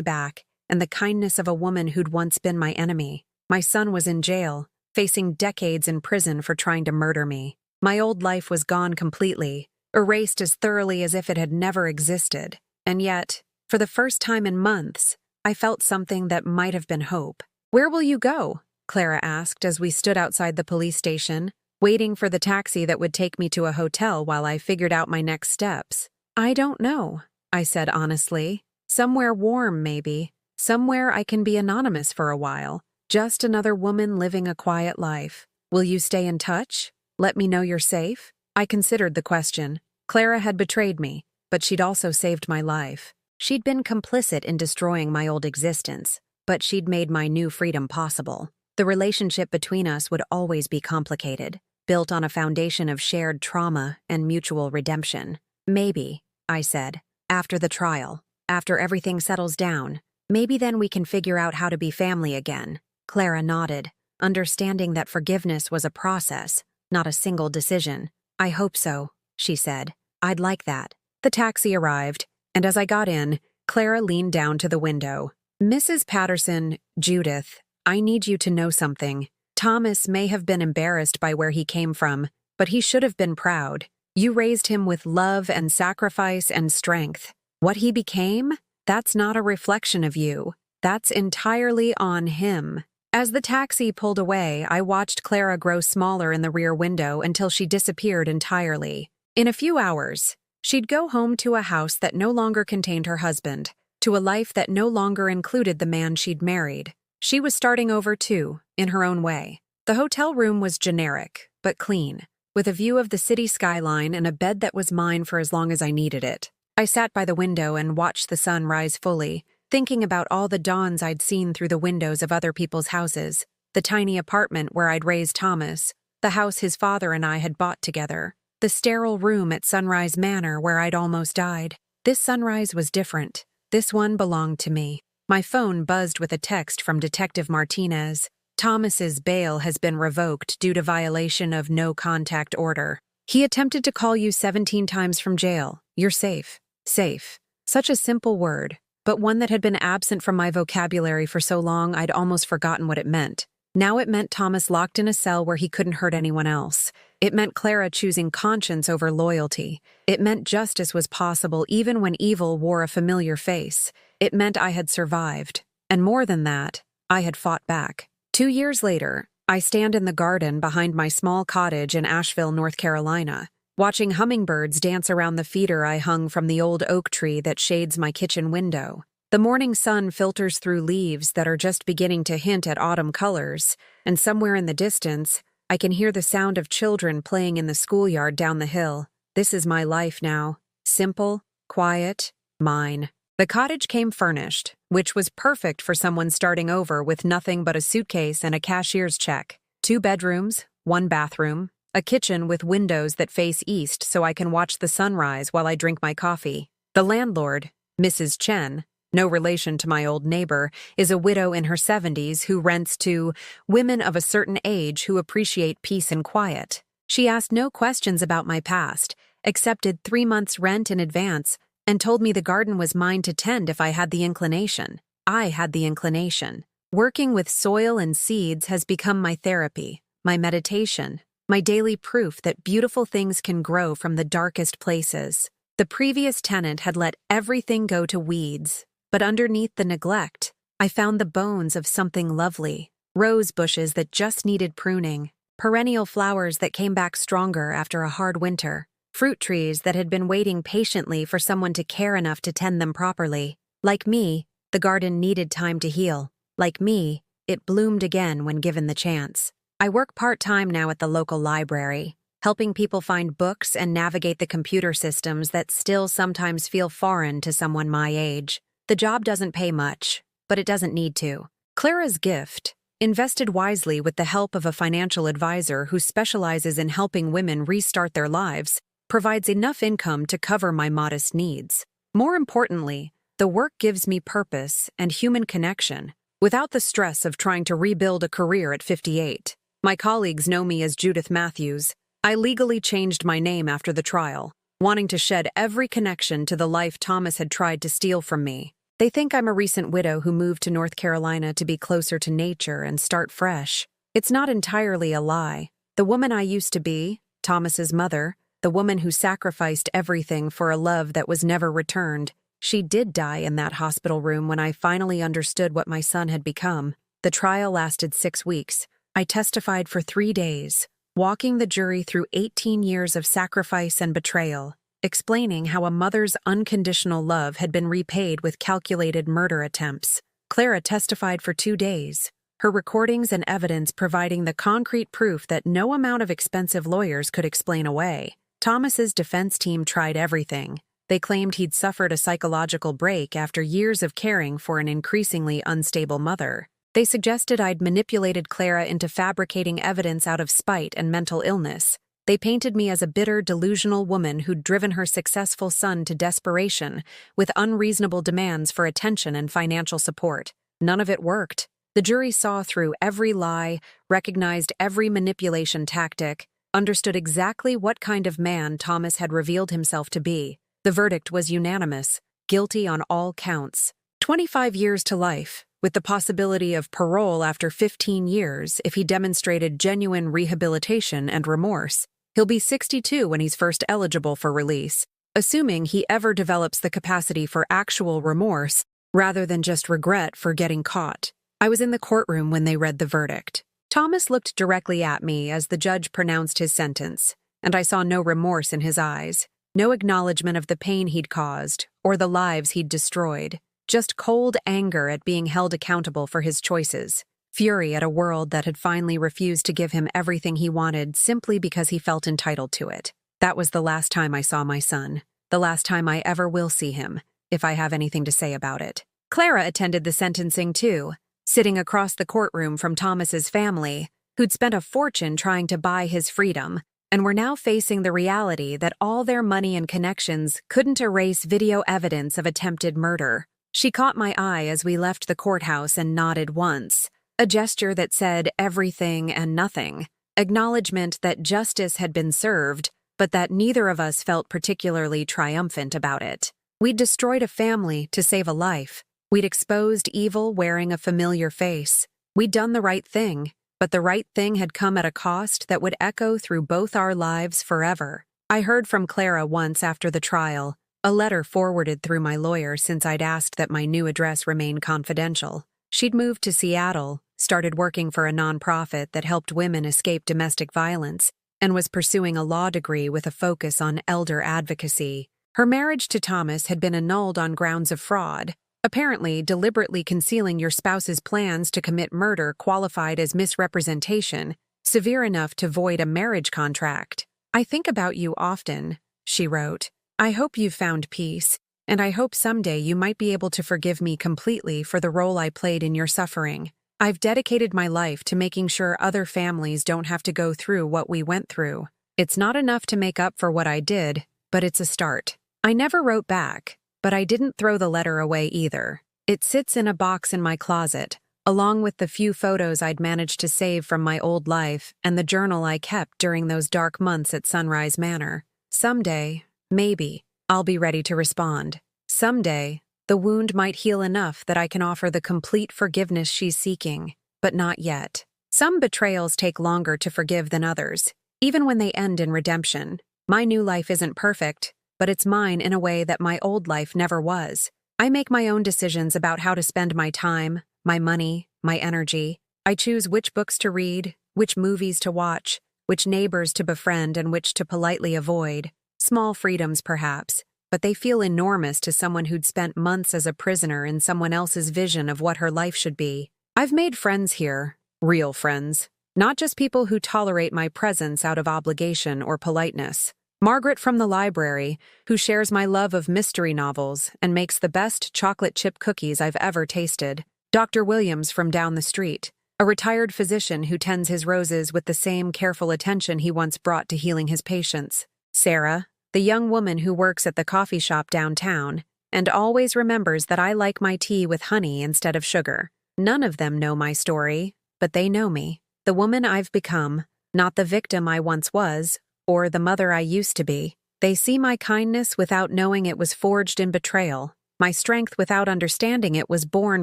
back and the kindness of a woman who'd once been my enemy. My son was in jail, facing decades in prison for trying to murder me. My old life was gone completely, erased as thoroughly as if it had never existed. And yet, for the first time in months, I felt something that might have been hope. "Where will you go?" Clara asked as we stood outside the police station, waiting for the taxi that would take me to a hotel while I figured out my next steps. "I don't know," I said honestly. "Somewhere warm, maybe. Somewhere I can be anonymous for a while. Just another woman living a quiet life. Will you stay in touch? Let me know you're safe?" I considered the question. Clara had betrayed me, but she'd also saved my life. She'd been complicit in destroying my old existence, but she'd made my new freedom possible. The relationship between us would always be complicated, built on a foundation of shared trauma and mutual redemption. "Maybe," I said, "after the trial, after everything settles down, maybe then we can figure out how to be family again." Clara nodded, understanding that forgiveness was a process, not a single decision. "I hope so," she said. "I'd like that." The taxi arrived, and as I got in, Clara leaned down to the window. "Mrs. Patterson, Judith, I need you to know something. Thomas may have been embarrassed by where he came from, but he should have been proud. You raised him with love and sacrifice and strength. What he became? That's not a reflection of you. That's entirely on him." As the taxi pulled away, I watched Clara grow smaller in the rear window until she disappeared entirely. In a few hours, she'd go home to a house that no longer contained her husband, to a life that no longer included the man she'd married. She was starting over too, in her own way. The hotel room was generic, but clean, with a view of the city skyline and a bed that was mine for as long as I needed it. I sat by the window and watched the sun rise fully, thinking about all the dawns I'd seen through the windows of other people's houses, the tiny apartment where I'd raised Thomas, the house his father and I had bought together, the sterile room at Sunrise Manor where I'd almost died. This sunrise was different. This one belonged to me. My phone buzzed with a text from Detective Martinez. "Thomas's bail has been revoked due to violation of no-contact order. He attempted to call you 17 times from jail. You're safe." Safe. Such a simple word, but one that had been absent from my vocabulary for so long I'd almost forgotten what it meant. Now it meant Thomas locked in a cell where he couldn't hurt anyone else. It meant Clara choosing conscience over loyalty. It meant justice was possible even when evil wore a familiar face. It meant I had survived. And more than that, I had fought back. 2 years later, I stand in the garden behind my small cottage in Asheville, North Carolina, watching hummingbirds dance around the feeder I hung from the old oak tree that shades my kitchen window. The morning sun filters through leaves that are just beginning to hint at autumn colors, and somewhere in the distance, I can hear the sound of children playing in the schoolyard down the hill. This is my life now. Simple, quiet, mine. The cottage came furnished, which was perfect for someone starting over with nothing but a suitcase and a cashier's check. 2 bedrooms, 1 bathroom, a kitchen with windows that face east so I can watch the sunrise while I drink my coffee. The landlord, Mrs. Chen, no relation to my old neighbor, is a widow in her 70s who rents to women of a certain age who appreciate peace and quiet. She asked no questions about my past, accepted 3 months' rent in advance, and told me the garden was mine to tend if I had the inclination. I had the inclination. Working with soil and seeds has become my therapy, my meditation, my daily proof that beautiful things can grow from the darkest places. The previous tenant had let everything go to weeds, but underneath the neglect, I found the bones of something lovely. Rose bushes that just needed pruning, perennial flowers that came back stronger after a hard winter, fruit trees that had been waiting patiently for someone to care enough to tend them properly. Like me, the garden needed time to heal. Like me, it bloomed again when given the chance. I work part-time now at the local library, helping people find books and navigate the computer systems that still sometimes feel foreign to someone my age. The job doesn't pay much, but it doesn't need to. Clara's gift, invested wisely with the help of a financial advisor who specializes in helping women restart their lives, provides enough income to cover my modest needs. More importantly, the work gives me purpose and human connection, without the stress of trying to rebuild a career at 58. My colleagues know me as Judith Matthews. I legally changed my name after the trial, wanting to shed every connection to the life Thomas had tried to steal from me. They think I'm a recent widow who moved to North Carolina to be closer to nature and start fresh. It's not entirely a lie. The woman I used to be, Thomas's mother, the woman who sacrificed everything for a love that was never returned, she did die in that hospital room when I finally understood what my son had become. The trial lasted 6 weeks. I testified for 3 days, walking the jury through 18 years of sacrifice and betrayal, explaining how a mother's unconditional love had been repaid with calculated murder attempts. Clara testified for 2 days, her recordings and evidence providing the concrete proof that no amount of expensive lawyers could explain away. Thomas's defense team tried everything. They claimed he'd suffered a psychological break after years of caring for an increasingly unstable mother. They suggested I'd manipulated Clara into fabricating evidence out of spite and mental illness. They painted me as a bitter, delusional woman who'd driven her successful son to desperation with unreasonable demands for attention and financial support. None of it worked. The jury saw through every lie, recognized every manipulation tactic, understood exactly what kind of man Thomas had revealed himself to be. The verdict was unanimous, guilty on all counts. 25 years to life, with the possibility of parole after 15 years if he demonstrated genuine rehabilitation and remorse. He'll be 62 when he's first eligible for release, assuming he ever develops the capacity for actual remorse rather than just regret for getting caught. I was in the courtroom when they read the verdict. Thomas looked directly at me as the judge pronounced his sentence, and I saw no remorse in his eyes, no acknowledgement of the pain he'd caused or the lives he'd destroyed, just cold anger at being held accountable for his choices, fury at a world that had finally refused to give him everything he wanted simply because he felt entitled to it. That was the last time I saw my son, the last time I ever will see him, if I have anything to say about it. Clara attended the sentencing too, sitting across the courtroom from Thomas's family, who'd spent a fortune trying to buy his freedom, and were now facing the reality that all their money and connections couldn't erase video evidence of attempted murder. She caught my eye as we left the courthouse and nodded once, a gesture that said everything and nothing, acknowledgement that justice had been served, but that neither of us felt particularly triumphant about it. We'd destroyed a family to save a life. We'd exposed evil wearing a familiar face. We'd done the right thing, but the right thing had come at a cost that would echo through both our lives forever. I heard from Clara once after the trial, a letter forwarded through my lawyer since I'd asked that my new address remain confidential. She'd moved to Seattle, started working for a nonprofit that helped women escape domestic violence, and was pursuing a law degree with a focus on elder advocacy. Her marriage to Thomas had been annulled on grounds of fraud. Apparently, deliberately concealing your spouse's plans to commit murder qualified as misrepresentation, severe enough to void a marriage contract. "I think about you often," she wrote. "I hope you've found peace, and I hope someday you might be able to forgive me completely for the role I played in your suffering. I've dedicated my life to making sure other families don't have to go through what we went through. It's not enough to make up for what I did, but it's a start." I never wrote back, but I didn't throw the letter away either. It sits in a box in my closet, along with the few photos I'd managed to save from my old life and the journal I kept during those dark months at Sunrise Manor. Someday, maybe, I'll be ready to respond. Someday, the wound might heal enough that I can offer the complete forgiveness she's seeking, but not yet. Some betrayals take longer to forgive than others, even when they end in redemption. My new life isn't perfect, but it's mine in a way that my old life never was. I make my own decisions about how to spend my time, my money, my energy. I choose which books to read, which movies to watch, which neighbors to befriend and which to politely avoid. Small freedoms, perhaps, but they feel enormous to someone who'd spent months as a prisoner in someone else's vision of what her life should be. I've made friends here, real friends, not just people who tolerate my presence out of obligation or politeness. Margaret from the library, who shares my love of mystery novels and makes the best chocolate chip cookies I've ever tasted. Dr. Williams from down the street, a retired physician who tends his roses with the same careful attention he once brought to healing his patients. Sarah, the young woman who works at the coffee shop downtown and always remembers that I like my tea with honey instead of sugar. None of them know my story, but they know me. The woman I've become, not the victim I once was, or the mother I used to be. They see my kindness without knowing it was forged in betrayal. My strength without understanding it was born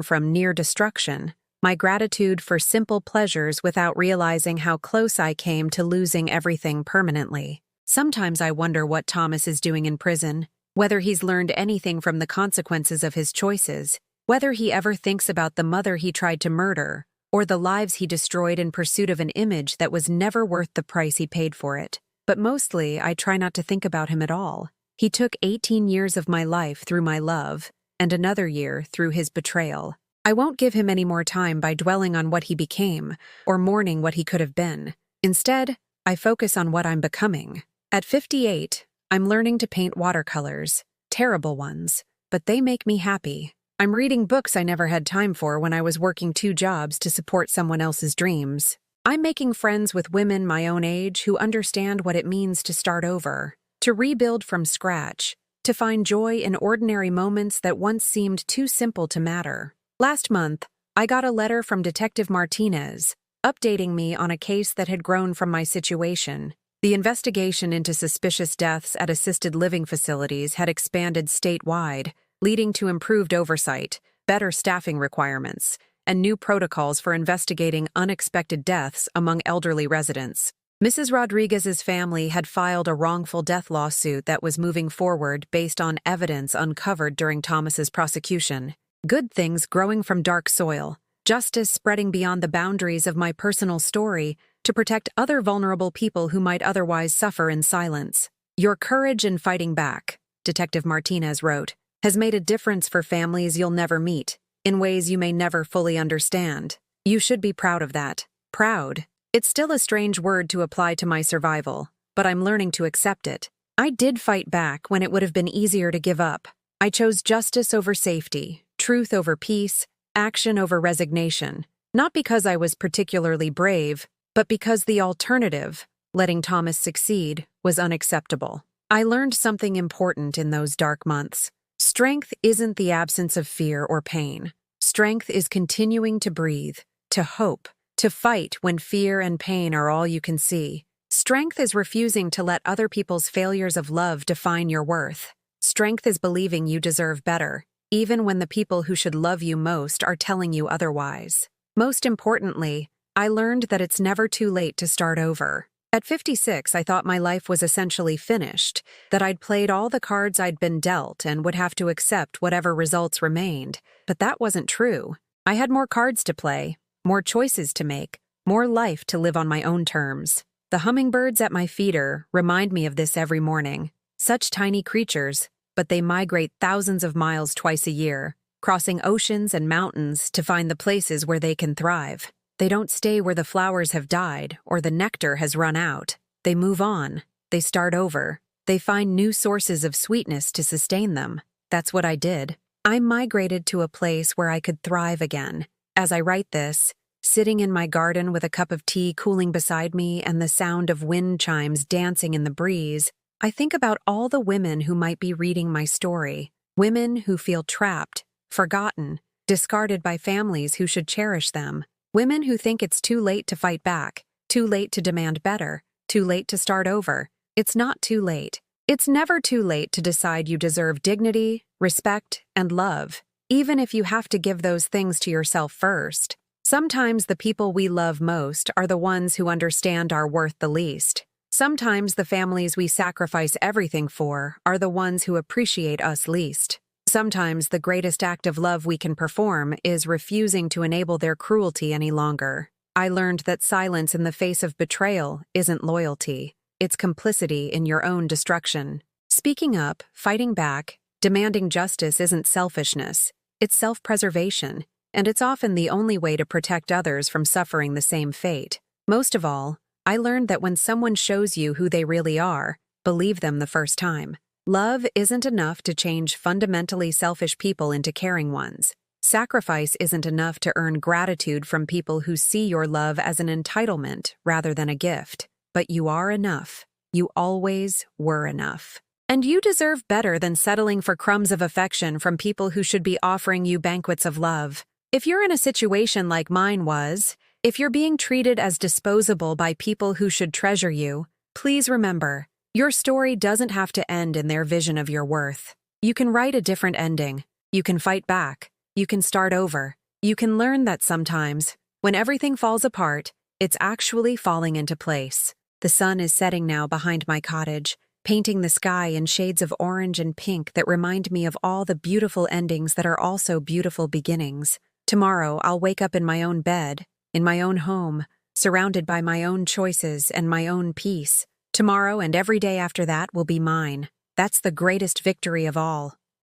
from near destruction. My gratitude for simple pleasures without realizing how close I came to losing everything permanently. Sometimes I wonder what Thomas is doing in prison, whether he's learned anything from the consequences of his choices, whether he ever thinks about the mother he tried to murder, or the lives he destroyed in pursuit of an image that was never worth the price he paid for it. But mostly, I try not to think about him at all. He took 18 years of my life through my love, and another year through his betrayal. I won't give him any more time by dwelling on what he became, or mourning what he could have been. Instead, I focus on what I'm becoming. At 58, I'm learning to paint watercolors, terrible ones, but they make me happy. I'm reading books I never had time for when I was working 2 jobs to support someone else's dreams. I'm making friends with women my own age who understand what it means to start over, to rebuild from scratch, to find joy in ordinary moments that once seemed too simple to matter. Last month, I got a letter from Detective Martinez, updating me on a case that had grown from my situation. The investigation into suspicious deaths at assisted living facilities had expanded statewide, leading to improved oversight, better staffing requirements, and new protocols for investigating unexpected deaths among elderly residents. Mrs. Rodriguez's family had filed a wrongful death lawsuit that was moving forward based on evidence uncovered during Thomas's prosecution. Good things growing from dark soil, justice spreading beyond the boundaries of my personal story to protect other vulnerable people who might otherwise suffer in silence. Your courage in fighting back, Detective Martinez wrote, has made a difference for families you'll never meet, in ways you may never fully understand. You should be proud of that. Proud. It's still a strange word to apply to my survival, but I'm learning to accept it. I did fight back when it would have been easier to give up. I chose justice over safety, truth over peace, action over resignation. Not because I was particularly brave, but because the alternative, letting Thomas succeed, was unacceptable. I learned something important in those dark months. Strength isn't the absence of fear or pain. Strength is continuing to breathe, to hope, to fight when fear and pain are all you can see. Strength is refusing to let other people's failures of love define your worth. Strength is believing you deserve better, even when the people who should love you most are telling you otherwise. Most importantly, I learned that it's never too late to start over. At 56, I thought my life was essentially finished, that I'd played all the cards I'd been dealt and would have to accept whatever results remained. But that wasn't true. I had more cards to play, more choices to make, more life to live on my own terms. The hummingbirds at my feeder remind me of this every morning. Such tiny creatures, but they migrate thousands of miles twice a year, crossing oceans and mountains to find the places where they can thrive. They don't stay where the flowers have died or the nectar has run out. They move on. They start over. They find new sources of sweetness to sustain them. That's what I did. I migrated to a place where I could thrive again. As I write this, sitting in my garden with a cup of tea cooling beside me and the sound of wind chimes dancing in the breeze, I think about all the women who might be reading my story. Women who feel trapped, forgotten, discarded by families who should cherish them. Women who think it's too late to fight back, too late to demand better, too late to start over. It's not too late. It's never too late to decide you deserve dignity, respect, and love, even if you have to give those things to yourself first. Sometimes the people we love most are the ones who understand our worth the least. Sometimes the families we sacrifice everything for are the ones who appreciate us least. Sometimes the greatest act of love we can perform is refusing to enable their cruelty any longer. I learned that silence in the face of betrayal isn't loyalty. It's complicity in your own destruction. Speaking up, fighting back, demanding justice isn't selfishness. It's self-preservation, and it's often the only way to protect others from suffering the same fate. Most of all, I learned that when someone shows you who they really are, believe them the first time. Love isn't enough to change fundamentally selfish people into caring ones. Sacrifice isn't enough to earn gratitude from people who see your love as an entitlement rather than a gift. But you are enough. You always were enough. And you deserve better than settling for crumbs of affection from people who should be offering you banquets of love. If you're in a situation like mine was, if you're being treated as disposable by people who should treasure you, please remember, your story doesn't have to end in their vision of your worth. You can write a different ending. You can fight back. You can start over. You can learn that sometimes, when everything falls apart, it's actually falling into place. The sun is setting now behind my cottage, painting the sky in shades of orange and pink that remind me of all the beautiful endings that are also beautiful beginnings. Tomorrow, I'll wake up in my own bed, in my own home, surrounded by my own choices and my own peace. Tomorrow and every day after that will be mine. That's the greatest victory of all.